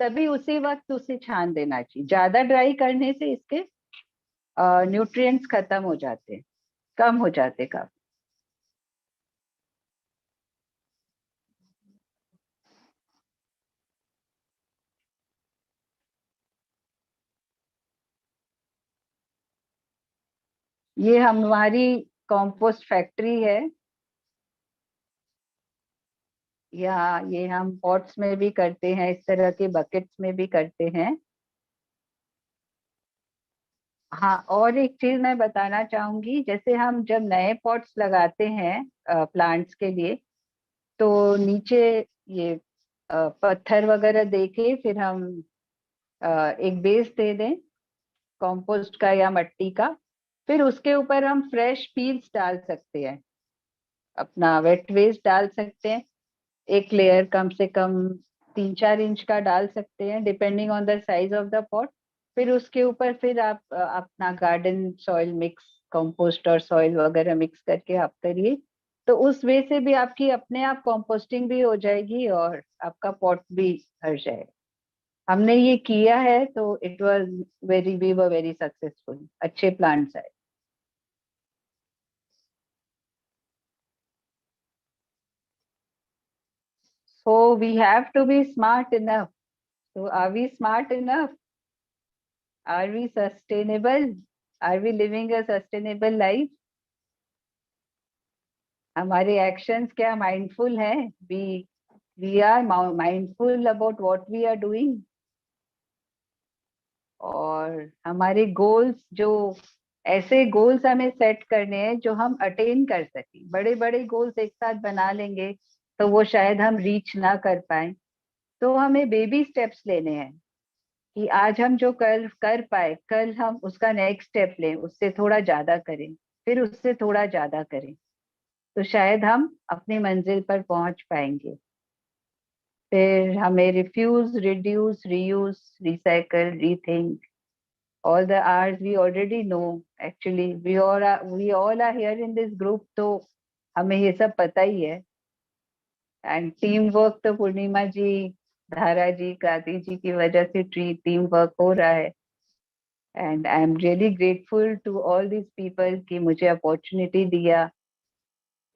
तभी उसी वक्त उसे छान देना चाहिए। ज्यादा ड्राई करने से इसके न्यूट्रिएंट्स खत्म हो जाते हैं, कम हो जाते काफी। ये हमारी कंपोस्ट फैक्ट्री है। या ये हम पॉट्स में भी करते हैं, इस तरह के बकेट्स में भी करते हैं। हाँ, और एक चीज मैं बताना चाहूंगी, जैसे हम जब नए पॉट्स लगाते हैं प्लांट्स के लिए, तो नीचे ये पत्थर वगैरह दे के फिर हम एक बेस दे दें कंपोस्ट का या मट्टी का। फिर उसके ऊपर हम फ्रेश पील्स डाल सकते हैं, अपना वेट वेस्ट डाल सकते हैं। एक लेयर कम से कम 3-4 इंच का डाल सकते हैं depending on the size of the pot. फिर उसके ऊपर फिर आप अपना गार्डन सॉइल मिक्स, कंपोस्ट और सॉइल वगैरह मिक्स करके आप करिए। तो उस वे से भी आपकी अपने आप कंपोस्टिंग भी हो जाएगी और आपका पॉट भी भर जाएगा। हमने ये किया है तो it was we were very successful, अच्छे प्लांट्स आए। So we have to be smart enough. So are we smart enough? Are we sustainable? Are we living a sustainable life? हमारे एक्शंस क्या माइंडफुल हैं? We are mindful about what we are doing. और हमारे goals, जो ऐसे goals हमें set करने हैं जो हम अटेन कर सकें। बड़े बड़े गोल्स एक साथ बना लेंगे तो वो शायद हम रीच ना कर पाए, तो हमें बेबी स्टेप्स लेने हैं कि आज हम जो कर पाए, कल हम उसका नेक्स्ट स्टेप लें, उससे थोड़ा ज्यादा करें, फिर उससे थोड़ा ज्यादा करें, तो शायद हम अपनी मंजिल पर पहुंच पाएंगे। फिर हमें refuse, reduce, reuse, recycle, rethink, all the R's we already know. Actually we all are here in this group, तो हमें ये सब पता ही है। एंड टीम वर्क तो पूर्णिमा जी, धारा जी, क्रांति जी की वजह से टीम वर्क हो रहा है। And I am really grateful to all this people कि मुझे अपॉर्चुनिटी दिया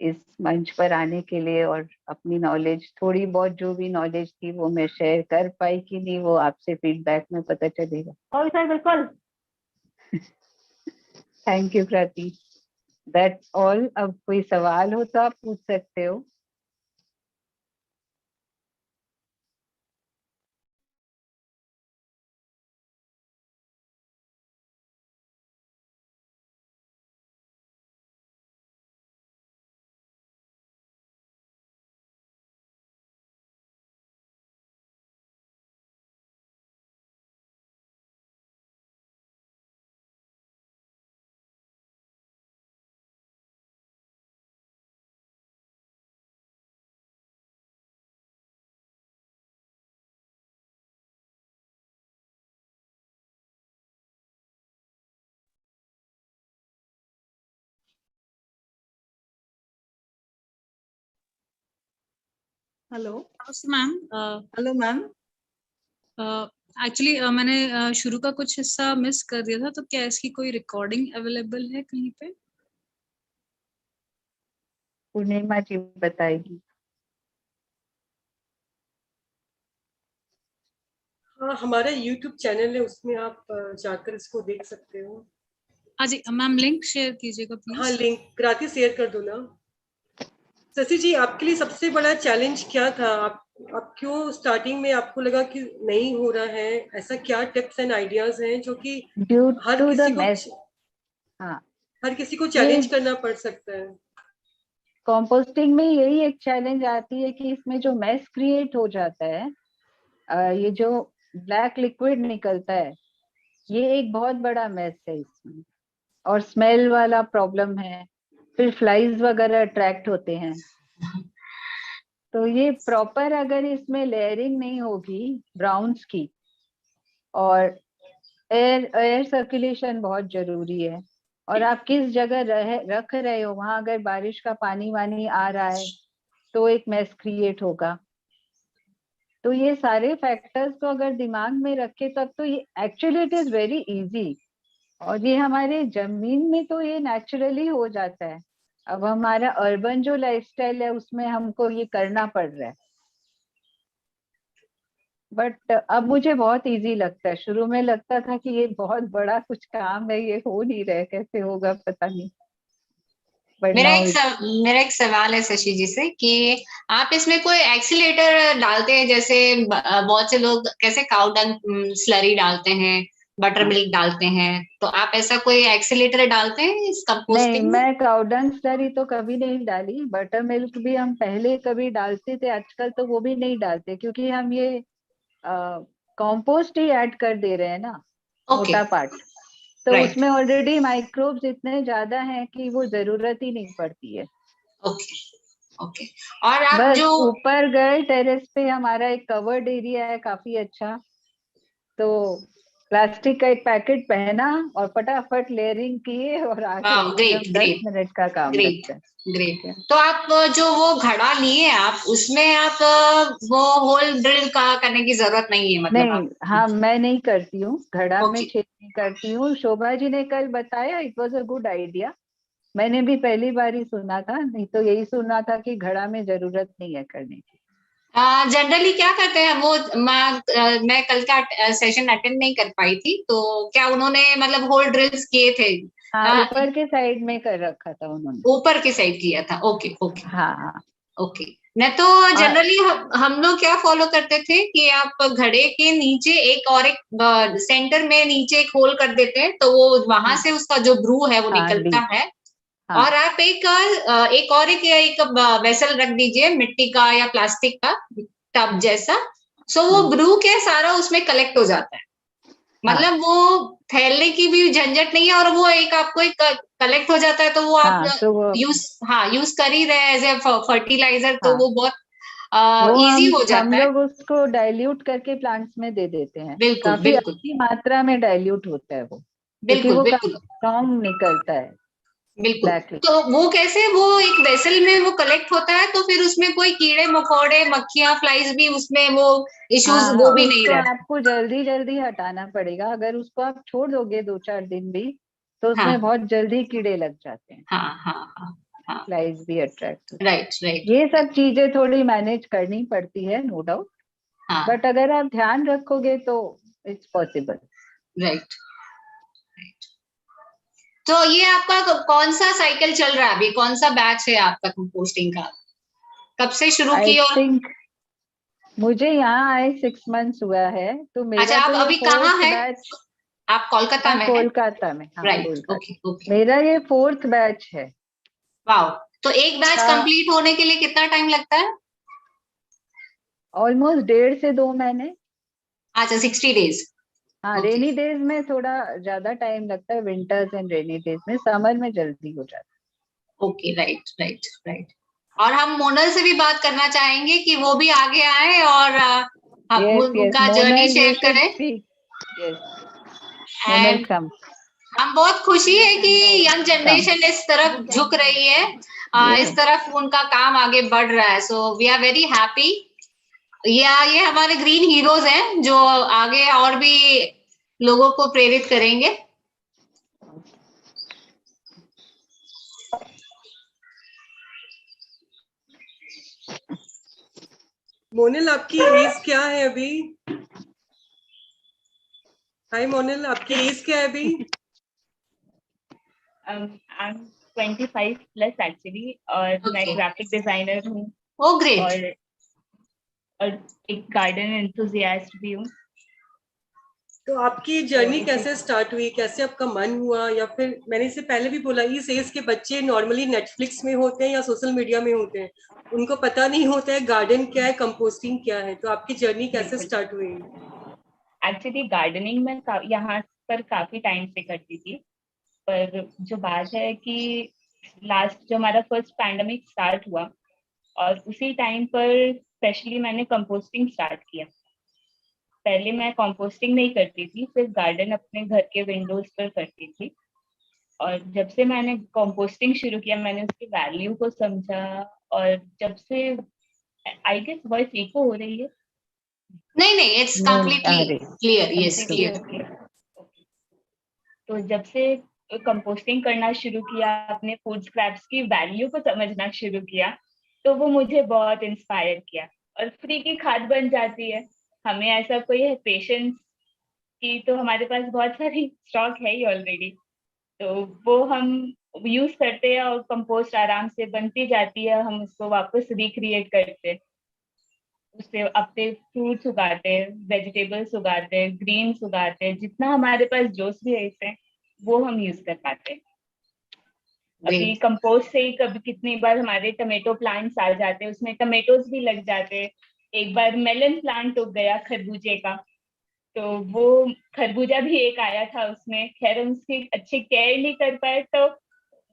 इस मंच पर आने के लिए, और अपनी नॉलेज, थोड़ी बहुत जो भी नॉलेज थी वो मैं शेयर कर पाई कि नहीं, वो आपसे फीडबैक में पता चलेगा। सर बिल्कुल। Thank you Kriti, that's all. अब कोई सवाल हो तो आप पूछ सकते हो। Hello ma'am. Hello ma'am. Actually मैंने शुरू का कुछ हिस्सा मिस कर दिया था, तो क्या इसकी कोई रिकॉर्डिंग अवेलेबल है कहीं पे? पूर्णिमा जी बताएगी। हाँ, हमारा YouTube चैनल है, उसमें आप जाकर इसको देख सकते हो। हाँ जी मैम, लिंक शेयर कीजिएगा प्लीज। हाँ, लिंक क्रांति शेयर कर दो ना। शशि जी, आपके लिए सबसे बड़ा चैलेंज क्या था? आप क्यों स्टार्टिंग में आपको लगा कि नहीं हो रहा है? ऐसा क्या टिप्स एंड आइडियाज हैं जो कि हर किसी को चैलेंज करना पड़ सकता है? कंपोस्टिंग में यही एक चैलेंज आती है कि इसमें जो मैस क्रिएट हो जाता है, ये जो ब्लैक लिक्विड निकलता है, ये एक बहुत बड़ा मैस है इसमें, और स्मेल वाला प्रॉब्लम है, फिर फ्लाइज वगैरह अट्रैक्ट होते हैं। तो ये प्रॉपर अगर इसमें लेयरिंग नहीं होगी ब्राउन्स की, और एयर सर्कुलेशन बहुत जरूरी है, और आप किस जगह रख रहे हो, वहां अगर बारिश का पानी वानी आ रहा है तो एक मैस क्रिएट होगा। तो ये सारे फैक्टर्स को अगर दिमाग में रखे तब तो ये actually it is very easy, और ये हमारे जमीन में तो ये नेचुरली हो जाता है। अब हमारा अर्बन जो लाइफस्टाइल है उसमें हमको ये करना पड़ रहा है, बट अब मुझे बहुत इजी लगता है। शुरू में लगता था कि ये बहुत बड़ा कुछ काम है, ये हो नहीं रहा है, कैसे होगा पता नहीं। मेरा एक सवाल है शशि जी से कि आप इसमें कोई एक्सीलेटर डालते हैं? जैसे बहुत से लोग कैसे काउ डंग स्लरी डालते हैं, बटर मिल्क डालते हैं, तो आप ऐसा कोई एक्सीलेटर डालते हैं इस कंपोस्टिंग? नहीं, मैं काउ डंग स्लरी तो कभी नहीं डाली। बटर मिल्क भी हम पहले कभी डालते थे, आजकल तो वो भी नहीं डालते, क्योंकि हम ये कंपोस्ट ही ऐड कर दे रहे हैं ना, मोटा पार्ट, तो उसमें ऑलरेडी माइक्रोब्स इतने ज्यादा हैं कि वो जरूरत ही नहीं पड़ती है। ओके। और आप बस जो ऊपर गए टेरेस पे, हमारा एक कवर्ड एरिया है काफी अच्छा, तो प्लास्टिक का एक पैकेट पहना और फटाफट लेयरिंग किए और आगे 10 मिनट का काम लगता है। ग्रेट। तो आप जो वो घड़ा लिए आप, उसमें आप वो होल ड्रिल का करने की जरूरत नहीं है, मतलब नहीं, आप। हाँ मैं नहीं करती हूँ, घड़ा में ओके। छेद नहीं करती हूँ। शोभा जी ने कल बताया, it was a good idea. मैंने भी पहली बार ही सुना था, नहीं तो यही सुना था कि घड़ा में जरूरत नहीं है करने की। जनरली क्या करते हैं वो, मैं कल का सेशन अटेंड नहीं कर पाई थी, तो क्या उन्होंने मतलब होल ड्रिल्स किए थे? हाँ, ऊपर के साइड में कर रखा था उन्होंने। ऊपर की साइड किया था, ओके ओके हाँ हाँ। ओके। नहीं तो जनरली हम लोग क्या फॉलो करते थे कि आप घड़े के नीचे एक और एक सेंटर में नीचे एक होल कर देते हैं, तो वो वहां से उसका जो ब्रू है वो हाँ, निकलता डी, है। हाँ और आप एक वेसल रख दीजिए, मिट्टी का या प्लास्टिक का टब जैसा, सो वो ब्रू के सारा उसमें कलेक्ट हो जाता है। हाँ मतलब वो फैलने की भी झंझट नहीं है, और वो एक आपको एक कलेक्ट हो जाता है, तो वो आप हाँ, तो वो यूज कर ही रहे हैं एज ए फर्टिलाइजर, तो हाँ, वो बहुत वो इजी हो हम जाता है। लोग उसको डाइल्यूट करके प्लांट्स में दे देते हैं। बिल्कुल काफी बिल्कुल अच्छी मात्रा में डाइल्यूट होता है वो, क्योंकि बिल्कुल वो बिल्कुल काफी स्ट्रॉन्ग निकलता है बिल्कुल। ब्लैक। तो वो कैसे, वो एक वेसल में वो कलेक्ट होता है, तो फिर उसमें कोई कीड़े मकोड़े मक्खियां फ्लाइज भी उसमें वो इश्यूज हाँ वो हाँ, भी नहीं उसको रहते। आपको जल्दी जल्दी हटाना पड़ेगा। अगर उसको आप छोड़ दोगे 2-4 दिन भी, तो उसमें हाँ बहुत जल्दी कीड़े लग जाते हैं, हाँ हाँ हाँ हाँ। फ्लाइज भी अट्रैक्ट होती राइट राइट। है। ये सब चीजें थोड़ी मैनेज करनी पड़ती है, नो डाउट, हाँ बट अगर आप ध्यान रखोगे तो इट्स पॉसिबल। राइट। तो ये आपका कौन सा साइकिल चल रहा है अभी, कौन सा बैच है आपका कंपोस्टिंग का, कब से शुरू आई की? और थिंक मुझे यहाँ आए 6 months हुआ है, तो अच्छा, मेरा तो आप ये अभी कहाँ 4th है? बैच। आप कोलकाता मैं में है? कोलकाता में, हाँ राइट, ओके कोलकाता। ओके। मेरा ये 4th बैच है। वाओ। तो एक बैच का कंप्लीट होने के लिए कितना टाइम लगता है? ऑलमोस्ट 1.5 से 2 महीने। अच्छा, 60 days। हाँ, ओके रेनी डेज में थोड़ा ज्यादा टाइम लगता है, विंटर्स एंड रेनी डेज में। समर में जल्दी हो जाता ओके। Right right right. और हम मोनल से भी बात करना चाहेंगे कि वो भी आगे आए और है। यस यस, उनका journey Monal you share should करें। Speak. Yes, Monal and come. हम बहुत खुशी है कि यंग कम। जनरेशन इस तरफ झुक रही है, इस यस, तरफ उनका काम आगे बढ़ रहा है, so we are very happy. ये हमारे ग्रीन हीरोज हैं जो आगे और भी लोगों को प्रेरित करेंगे। मोनिल, आपकी एज क्या है अभी? हाय मोनिल, आपकी एज क्या है अभी? I'm 25 प्लस एक्चुअली, और मैं ओके। ग्राफिक डिजाइनर हूँ, ओ ग्रेट। और एक गार्डन एंथुजियास्ट भी हूँ। तो आपकी जर्नी कैसे स्टार्ट हुई, कैसे आपका मन हुआ? या फिर मैंने इससे पहले भी बोला, इस एज के बच्चे नॉर्मली नेटफ्लिक्स में होते हैं या सोशल मीडिया में होते हैं, उनको पता नहीं होता है गार्डन क्या है, कंपोस्टिंग क्या है। तो आपकी जर्नी कैसे बिल्कुल। स्टार्ट हुई? एक्चुअली गार्डनिंग में यहाँ पर काफी टाइम से करती थी, पर जो बात है कि लास्ट जो हमारा फर्स्ट पैंडेमिक स्टार्ट हुआ, और उसी टाइम पर स्पेशली मैंने कंपोस्टिंग स्टार्ट किया। पहले मैं कंपोस्टिंग नहीं करती थी, सिर्फ गार्डन अपने घर के विंडोज पर करती थी। और जब से मैंने कंपोस्टिंग शुरू किया, मैंने उसकी वैल्यू को समझा। और जब से, आई गेस वॉइस इको हो रही है? नहीं नहीं, इट्स नहीं नहीं, आ कंप्लीटली रही। Clear, yes completely clear. Okay. तो जब से कंपोस्टिंग करना शुरू किया, अपने फूड स्क्रैप्स की वैल्यू को समझना शुरू किया, तो वो मुझे बहुत इंस्पायर किया। और फ्री की खाद बन जाती है, हमें ऐसा कोई है पेशेंस की, तो हमारे पास बहुत सारी स्टॉक है ही ऑलरेडी, तो वो हम यूज करते हैं, और कंपोस्ट आराम से बनती जाती है, हम उसको वापस रिक्रिएट करते हैं। उससे अपने फ्रूट्स उगाते हैं, वेजिटेबल्स उगाते हैं, ग्रीन्स उगाते हैं, जितना हमारे पास जोश भी है वो हम यूज कर पाते हैं। अभी ग्रेट। कंपोस्ट से ही कभी कितनी बार हमारे टमेटो प्लांट्स आ जाते हैं, उसमें टमेटोज भी लग जाते हैं। एक बार मेलन प्लांट उग गया खरबूजे का, तो वो खरबूजा भी एक आया था उसमें। खैर हम उसकी अच्छी केयर नहीं कर पाए, तो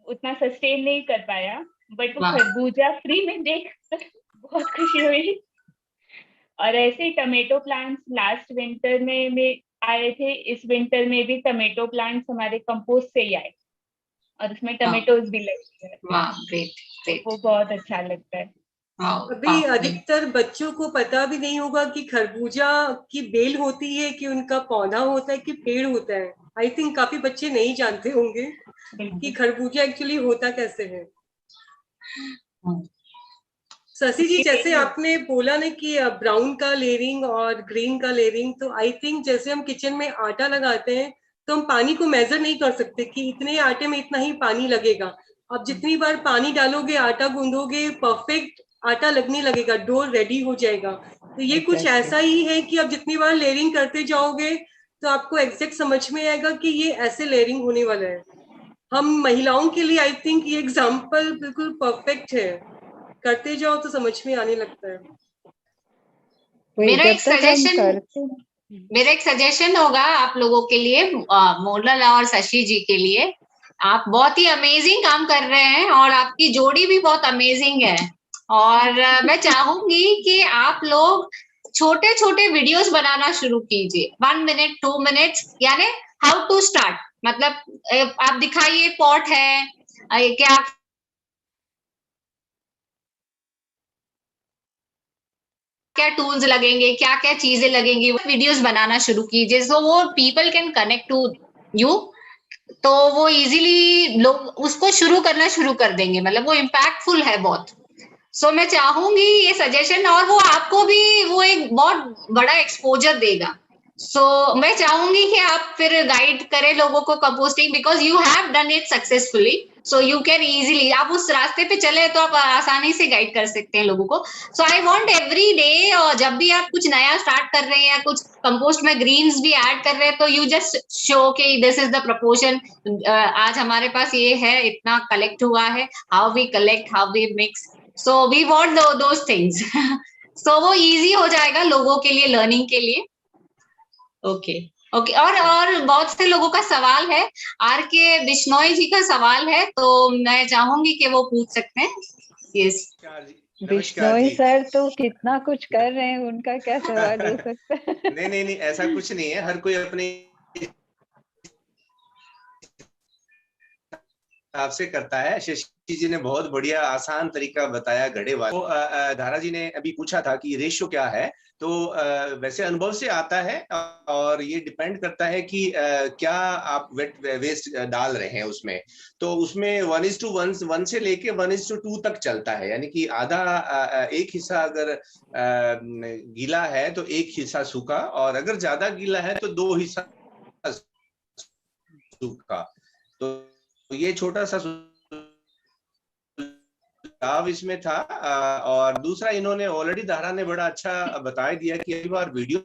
उतना सस्टेन नहीं कर पाया, बट वो वाह। खरबूजा फ्री में देख बहुत खुशी हुई। और ऐसे ही टमेटो प्लांट्स लास्ट विंटर में आए थे, इस विंटर में भी टमेटो प्लांट्स हमारे कंपोस्ट से ही आए, और उसमें वाह टमेटोज भी लगे हैं। वाह, ग्रेट वो बहुत अच्छा लगता है। अभी अधिकतर बच्चों को पता भी नहीं होगा कि खरबूजा की बेल होती है, कि उनका पौधा होता है, कि पेड़ होता है। आई थिंक काफी बच्चे नहीं जानते होंगे कि खरबूजा एक्चुअली होता कैसे है। शशि जी, जैसे आपने बोला ना कि ब्राउन का लेयरिंग और ग्रीन का लेयरिंग, तो आई थिंक जैसे हम किचन में आटा लगाते हैं तो हम पानी को मेजर नहीं कर सकते कि इतने आटे में इतना ही पानी लगेगा। अब जितनी बार पानी डालोगे, आटा गूंदोगे, परफेक्ट आटा लगने लगेगा, डो रेडी हो जाएगा। तो ये कुछ ऐसा ही है कि अब जितनी बार लेयरिंग करते जाओगे तो आपको एग्जैक्ट समझ में आएगा कि ये ऐसे लेयरिंग होने वाला है। हम महिलाओं के लिए आई थिंक ये एग्जाम्पल बिल्कुल परफेक्ट है, करते जाओ तो समझ में आने लगता है। मेरा एक सजेशन होगा आप लोगों के लिए, मोनल और शशि जी के लिए। आप बहुत ही अमेजिंग काम कर रहे हैं और आपकी जोड़ी भी बहुत अमेजिंग है। और मैं चाहूंगी कि आप लोग छोटे छोटे वीडियोस बनाना शुरू कीजिए, 1 मिनट 2 मिनट, यानी हाउ टू स्टार्ट। मतलब आप दिखाइए पॉट है क्या, क्या टूल्स लगेंगे, क्या क्या चीजें लगेंगी, वीडियोस बनाना शुरू कीजिए, सो वो people can connect to you. तो वो इजीली लोग उसको शुरू करना शुरू कर देंगे, मतलब वो इम्पैक्टफुल है बहुत। सो मैं चाहूंगी ये सजेशन, और वो आपको भी वो एक बहुत बड़ा एक्सपोजर देगा। सो मैं चाहूंगी कि आप फिर गाइड करें लोगों को composting, because you have done it successfully, so you can easily, आप उस रास्ते पे चले तो आप आसानी से गाइड कर सकते हैं लोगों को। सो आई वांट एवरी डे, और जब भी आप कुछ नया स्टार्ट कर रहे हैं या कुछ कंपोस्ट में ग्रीन्स भी ऐड कर रहे हैं, तो यू जस्ट शो कि दिस इज द प्रपोर्शन, आज हमारे पास ये है, इतना कलेक्ट हुआ है, how we collect, how we mix, so we want those things. So वो इजी हो जाएगा लोगों के लिए, लर्निंग के लिए। Okay okay. और बहुत से लोगों का सवाल है, आर के बिश्नोई जी का सवाल है, तो मैं चाहूंगी कि वो पूछ सकते हैं। यस, बिश्नोई सर तो कितना कुछ कर रहे हैं, उनका क्या सवाल हो सकता है? नहीं, ऐसा कुछ नहीं है, हर कोई अपने आपसे करता है। शशि जी ने बहुत बढ़िया आसान तरीका बताया घड़े वाला। तो धारा जी ने अभी पूछा था कि रेशियो क्या है, तो वैसे अनुभव से आता है, और ये डिपेंड करता है कि क्या आप वेट वेस्ट डाल रहे हैं उसमें। तो उसमें 1:1 से लेके 1:2 तक चलता है, यानी कि आधा एक हिस्सा अगर गीला है तो एक हिस्सा सूखा, और अगर ज्यादा गीला है तो 2 हिस्सा सूखा। तो ये छोटा सा सुझाव इसमें था। और दूसरा, इन्होंने ऑलरेडी धारा ने बड़ा अच्छा बता दिया कि कई बार वीडियो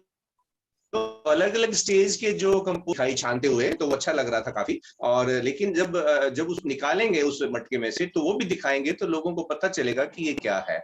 तो अलग अलग स्टेज के जो कंपोस्ट दिखाई छानते हुए, तो वो अच्छा लग रहा था काफी। और लेकिन जब उस निकालेंगे उस मटके में से, तो वो भी दिखाएंगे तो लोगों को पता चलेगा कि ये क्या है।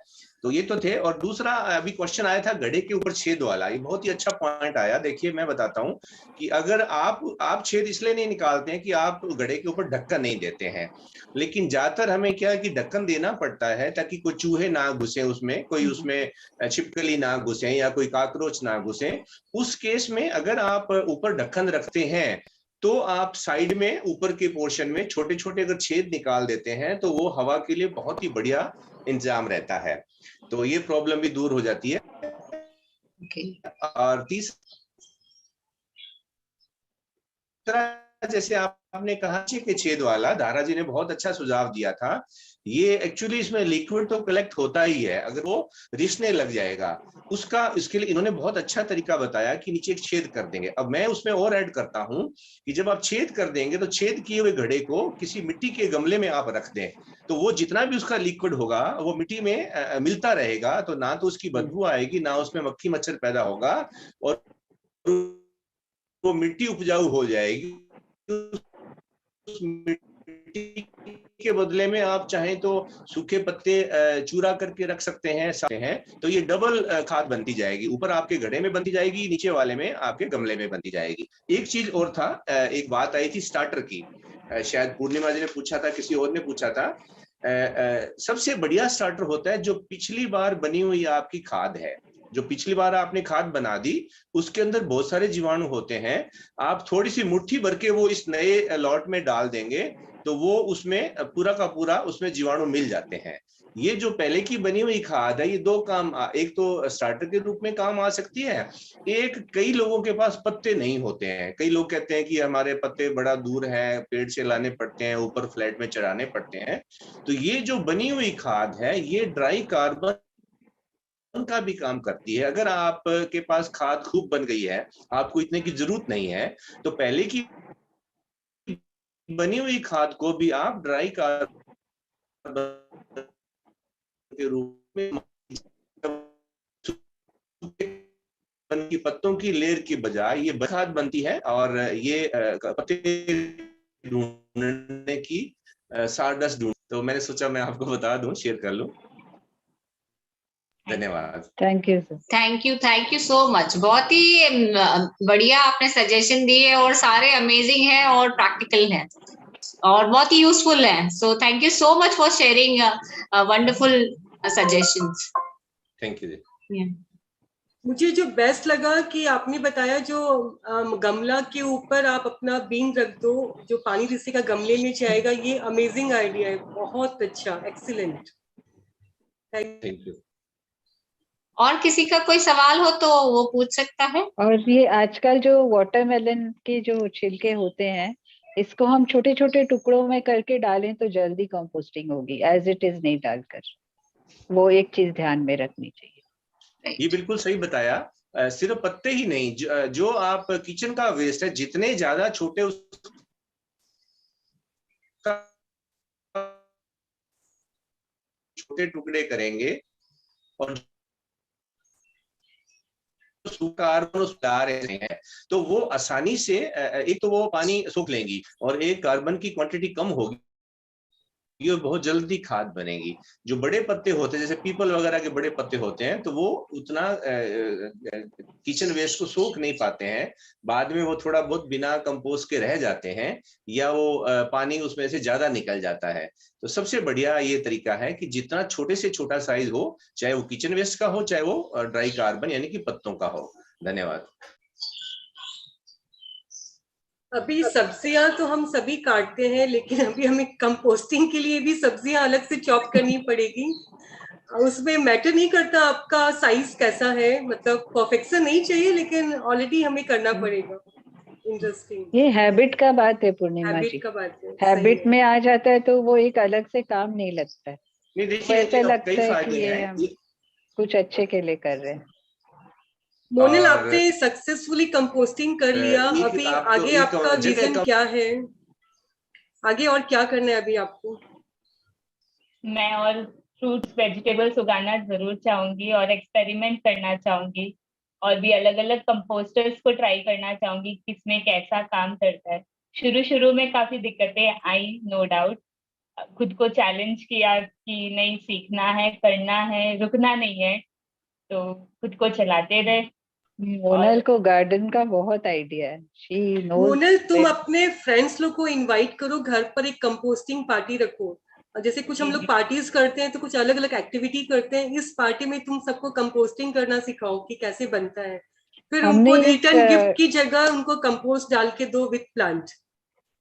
तो ये तो थे। और दूसरा अभी क्वेश्चन आया था घड़े के ऊपर छेद वाला, ये बहुत ही अच्छा पॉइंट आया। देखिए मैं बताता हूँ कि अगर आप छेद इसलिए नहीं निकालते हैं कि आप घड़े के ऊपर ढक्कन नहीं देते हैं, लेकिन ज्यादातर हमें क्या है कि ढक्कन देना पड़ता है ताकि कोई चूहे ना घुसे उसमें, कोई उसमें छिपकली ना घुसे या कोई काकरोच ना घुसे। उस केस में अगर आप ऊपर ढक्कन रखते हैं तो आप साइड में ऊपर के पोर्शन में छोटे छोटे अगर छेद निकाल देते हैं तो वो हवा के लिए बहुत ही बढ़िया इंतजाम रहता है, तो ये प्रॉब्लम भी दूर हो जाती है। और तीसरा, जैसे आपने कहा कि छेद वाला, धारा जी ने बहुत अच्छा सुझाव दिया था। ये एक्चुअली इसमें लिक्विड तो कलेक्ट होता ही है, अगर वो रिसने लग जाएगा इसके लिए इन्होंने बहुत अच्छा तरीका बताया कि नीचे एक छेद कर देंगे। अब मैं उसमें और ऐड करता हूं कि जब आप छेद कर देंगे तो छेद किए हुए घड़े को किसी मिट्टी के गमले में आप रख दें, तो वो जितना भी उसका लिक्विड होगा वो मिट्टी में मिलता रहेगा, तो ना तो उसकी बदबू आएगी, ना उसमें मक्खी मच्छर पैदा होगा, और वो मिट्टी उपजाऊ हो जाएगी। उस मिट्टी के बदले में आप चाहें तो सूखे पत्ते चूरा करके रख सकते हैं, तो ये डबल खाद बनती जाएगी, ऊपर आपके घड़े में बनती जाएगी, नीचे वाले में आपके गमले में बनती जाएगी। एक चीज और था, एक बात आई थी स्टार्टर की, शायद पूर्णिमा जी ने पूछा था, किसी और ने पूछा था। सबसे बढ़िया स्टार्टर होता है जो पिछली बार बनी हुई आपकी खाद है, जो पिछली बार आपने खाद बना दी, उसके अंदर बहुत सारे जीवाणु होते हैं। आप थोड़ी सी मुट्ठी भर के वो इस नए लॉट में डाल देंगे तो वो उसमें पूरा का पूरा उसमें जीवाणु मिल जाते हैं। ये जो पहले की बनी हुई खाद है, ये दो काम, एक तो स्टार्टर के रूप में काम आ सकती है, एक कई लोगों के पास पत्ते नहीं होते हैं। कई लोग कहते हैं कि हमारे पत्ते बड़ा दूर है, पेड़ से लाने पड़ते हैं, ऊपर फ्लैट में चढ़ाने पड़ते हैं। तो ये जो बनी हुई खाद है, ये ड्राई कार्बन का भी काम करती है। अगर आपके पास खाद खूब बन गई है, आपको इतने की जरूरत नहीं है, तो पहले की बनी हुई खाद को भी आप ड्राई कार्बन के रूप में की पत्तों की लेयर की बजाय ये खाद बनती है। और ये पत्ते ढूंढने की सारडस्ट ढूंढ, तो मैंने सोचा मैं आपको बता दूं, शेयर कर लूं। धन्यवाद। Thank you sir. Thank you so much. बहुत ही बढ़िया आपने सजेशन दिए और सारे अमेजिंग हैं और प्रैक्टिकल हैं और बहुत ही यूजफुल हैं। So thank you so much for sharing wonderful suggestions. Thank you. मुझे जो बेस्ट लगा कि आपने बताया जो गमला के ऊपर आप अपना बीन रख दो, जो पानी जिससे का गमले में जाएगा, ये अमेजिंग आइडिया है, बहुत अच्छा, एक्सीलेंट, थैंक यू। और किसी का कोई सवाल हो तो वो पूछ सकता है। और ये आजकल जो वाटरमेलन के जो छिलके होते हैं, इसको हम छोटे छोटे टुकड़ों में करके डालें तो जल्दी कंपोस्टिंग होगी, एज इट इज नहीं डालकर। वो एक चीज ध्यान में रखनी चाहिए। ये बिल्कुल सही बताया। सिर्फ पत्ते ही नहीं, जो आप किचन का वेस्ट है, जितने ज्यादा छोटे छोटे टुकड़े करेंगे और कार्बन डाल रहे हैं, तो वो आसानी से, एक तो वो पानी सोख लेंगी और एक कार्बन की क्वांटिटी कम होगी, ये बहुत जल्दी खाद बनेगी। जो बड़े पत्ते होते हैं, जैसे पीपल वगैरह के बड़े पत्ते होते हैं, तो वो उतना किचन वेस्ट को सोख नहीं पाते हैं। बाद में वो थोड़ा बहुत बिना कंपोस्ट के रह जाते हैं, या वो पानी उसमें से ज्यादा निकल जाता है। तो सबसे बढ़िया ये तरीका है कि जितना छोटे से छोटा साइज हो, चाहे वो किचन वेस्ट का हो, चाहे वो ड्राई कार्बन यानी कि पत्तों का हो। धन्यवाद। अभी सब्जियां तो हम सभी काटते हैं, लेकिन अभी हमें कंपोस्टिंग के लिए भी सब्जियां अलग से चॉप करनी पड़ेगी। उसमें मैटर नहीं करता आपका साइज कैसा है, मतलब परफेक्शन नहीं चाहिए, लेकिन ऑलरेडी हमें करना पड़ेगा। इंटरेस्टिंग। ये हैबिट का बात है पूर्णिमा जी, हैबिट का बात है, हैबिट में आ जाता है तो वो एक अलग से काम नहीं लगता है। नहीं, तो देखिए ऐसा लगता कई है फायदे कि ये हैं। हम कुछ अच्छे के लिए कर रहे हैं। मोनल, और आपने सक्सेसफुली कंपोस्टिंग कर लिया, अभी आगे आपका विजन क्या है? आगे और क्या करना है अभी आपको? मैं और फ्रूट्स वेजिटेबल्स उगाना जरूर चाहूंगी और एक्सपेरिमेंट करना चाहूंगी, और भी अलग अलग कंपोस्टर्स को ट्राई करना चाहूंगी किसमें कैसा काम करता है। शुरू में काफी दिक्कतें आई, नो डाउट। खुद को चैलेंज किया कि नहीं, सीखना है, करना है, रुकना नहीं है, तो खुद को चलाते रहे। मोनल को गार्डन का बहुत आइडिया है। She knows. मोनल, तुम अपने फ्रेंड्स लोग को इनवाइट करो, घर पर एक कंपोस्टिंग पार्टी रखो। जैसे कुछ हम लोग पार्टीज करते हैं तो कुछ अलग अलग एक्टिविटी करते हैं, इस पार्टी में तुम सबको कंपोस्टिंग करना सिखाओ कि कैसे बनता है, फिर उनको रिटर्न गिफ्ट की जगह उनको कंपोस्ट डाल के दो विद प्लांट।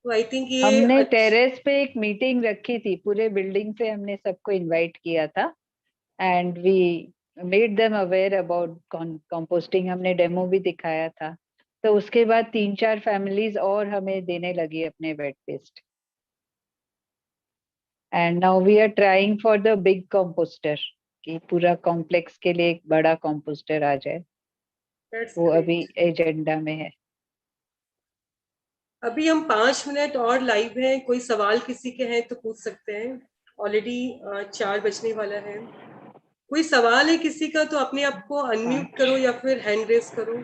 तो आई थिंक ये हमने टेरेस पे एक मीटिंग रखी थी, पूरे बिल्डिंग से हमने सबको इनवाइट किया था, and we made them aware about composting. हमने डेमो भी दिखाया था। तो उसके बाद 3-4 फैमिलीज और हमें देने लगी अपने wet waste, and now we are trying for the big composter, कि पूरा कॉम्प्लेक्स के लिए एक बड़ा कंपोस्टर आ जाए। वो अभी एजेंडा में है। अभी हम 5 मिनट और लाइव हैं, कोई सवाल किसी के हैं तो पूछ सकते हैं। ऑलरेडी 4 बजने वाला है। कोई सवाल है किसी का तो अपने आप को अनम्यूट करो या फिर हैंड रेस करो।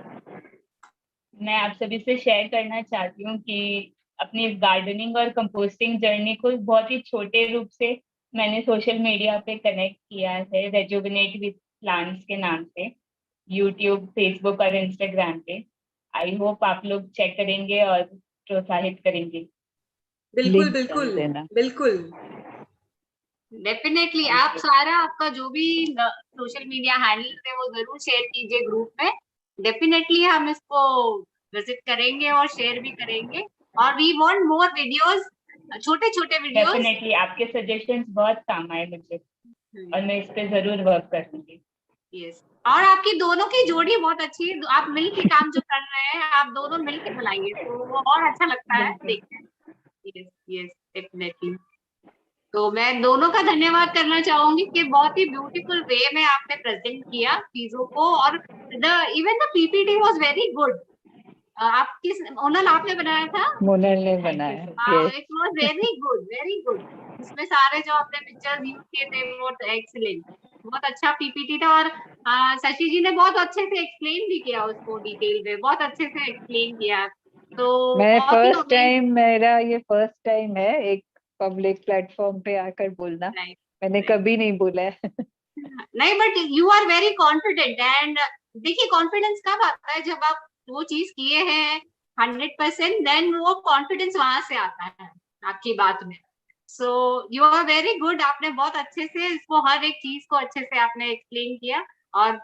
मैं आप सभी से शेयर करना चाहती हूँ कि अपनी गार्डनिंग और कंपोस्टिंग जर्नी को बहुत ही छोटे रूप से मैंने सोशल मीडिया पे कनेक्ट किया है, रेजुविनेट विद प्लांट्स के नाम से, यूट्यूब, फेसबुक और इंस्टाग्राम पे। आई होप आप लोग चेक करेंगे और प्रोत्साहित करेंगे। बिल्कुल बिल्कुल बिल्कुल, डेफिनेटली। आप सारा आपका जो भी सोशल मीडिया हैंडल है वो जरूर शेयर कीजिए ग्रुप में। डेफिनेटली हम इसको विजिट करेंगे और शेयर भी करेंगे। और वी वांट मोर वीडियोस छोटे छोटे वीडियोस। डेफिनेटली आपके सजेशंस बहुत काम आए मुझे और मैं इस पे जरूर वर्क करूंगी। यस, और आपकी दोनों की जोड़ी बहुत अच्छी है, आप मिलके काम जो कर रहे हैं आप दोनों मिलके बनाइए तो वो और अच्छा लगता है देखने। Yes yes definitely. तो मैं दोनों का धन्यवाद करना चाहूंगी कि बहुत ही ब्यूटीफुल वे में आपने प्रेजेंट किया चीजों को, और even the PPT was very good. आप किस ओनल आपने बनाया था? मोनल ने बनाया। It was very good very good. इसमें सारे जो आपने पिक्चर्स यूज किए थे वो एक्सीलेंट, बहुत अच्छा पीपीटी था। और शशि जी ने बहुत अच्छे से एक्सप्लेन भी किया उसको, डिटेल में बहुत अच्छे से एक्सप्लेन किया। तो मैं फर्स्ट टाइम, मेरा ये फर्स्ट टाइम है एक पब्लिक प्लेटफॉर्म पे आकर बोलना। मैंने कभी नहीं बोला है। नहीं, but you are very confident. एंड देखिए कॉन्फिडेंस कब आता है, जब आप वो चीज किए हैं 100%, देन वो कॉन्फिडेंस वहां से आता है आपकी बात में। So you are very good. आपने बहुत अच्छे से इसको, हर एक चीज को अच्छे से आपने एक्सप्लेन किया, और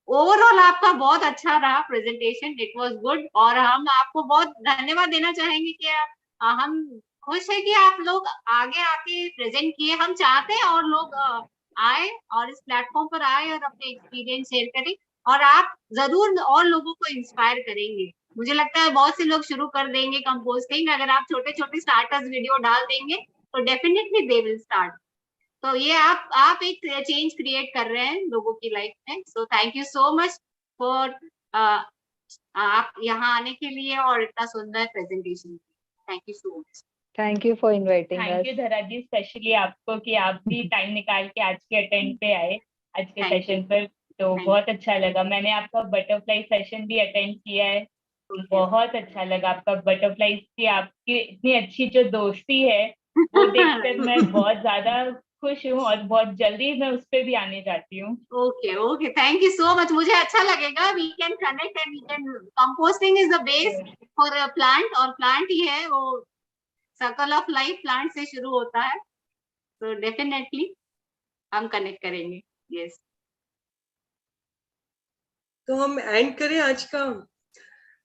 ओवरऑल आपका बहुत अच्छा रहा प्रेजेंटेशन, इट वाज गुड। और हम आपको बहुत धन्यवाद देना चाहेंगे कि हम खुश है कि आप लोग आगे आके प्रेजेंट किए। हम चाहते हैं और लोग आए और इस प्लेटफॉर्म पर आए और अपने एक्सपीरियंस शेयर करें, और आप जरूर और लोगों को इंस्पायर करेंगे। मुझे लगता है बहुत से लोग शुरू कर देंगे कंपोस्टिंग, अगर आप छोटे छोटे स्टार्टर्स वीडियो डाल देंगे तो डेफिनेटली दे विल स्टार्ट। तो ये आप एक चेंज क्रिएट कर रहे हैं लोगों की लाइफ में। So thank you so much for आप यहाँ आने के लिए और इतना सुंदर presentation. Thank you so much. Thank you for inviting us. Thank you धरा जी, स्पेशली आपको कि आप भी टाइम निकाल के आज के अटेंड पे आए, आज के सेशन पर। तो बहुत अच्छा लगा। मैंने आपका बटरफ्लाई सेशन भी अटेंड किया है, बहुत अच्छा लगा आपका बटरफ्लाई की, आपकी इतनी अच्छी जो दोस्ती है वो देखकर मैं बहुत ज्यादा खुश हूँ और बहुत जल्दी मैं उस पर भी आने जाती हूँ। Okay okay, thank you so much. मुझे अच्छा लगेगा, we can connect and we can, composting is the base for a plant, और प्लांट ही है वो, सर्कल ऑफ लाइफ प्लांट से शुरू होता है। तो डेफिनेटली हम कनेक्ट करेंगे। यस, तो हम एंड करें आज का।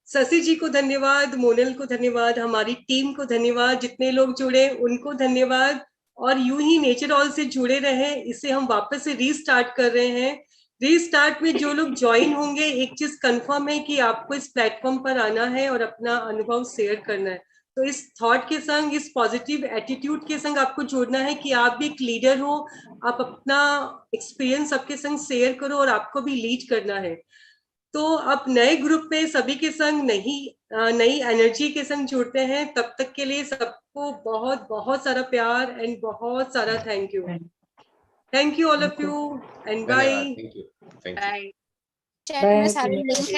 शशि जी को धन्यवाद, मोनल को धन्यवाद, हमारी टीम को धन्यवाद, जितने लोग जुड़े उनको धन्यवाद, और यूं ही नेचर ऑल से जुड़े रहे। इसे हम वापस से रीस्टार्ट कर रहे हैं। रीस्टार्ट में जो लोग ज्वाइन होंगे, एक चीज कंफर्म है कि आपको इस प्लेटफॉर्म पर आना है और अपना अनुभव शेयर करना है। तो इस थॉट के संग, इस पॉजिटिव एटीट्यूड के संग आपको जोड़ना है कि आप भी एक लीडर हो, आप अपना एक्सपीरियंस सबके संग शेयर करो और आपको भी लीड करना है। तो अब नए ग्रुप में सभी के संग नई एनर्जी के संग जुड़ते हैं। तब तक के लिए सबको बहुत बहुत सारा प्यार एंड बहुत सारा thank you all of you and bye. Thank you. Bye. Bye.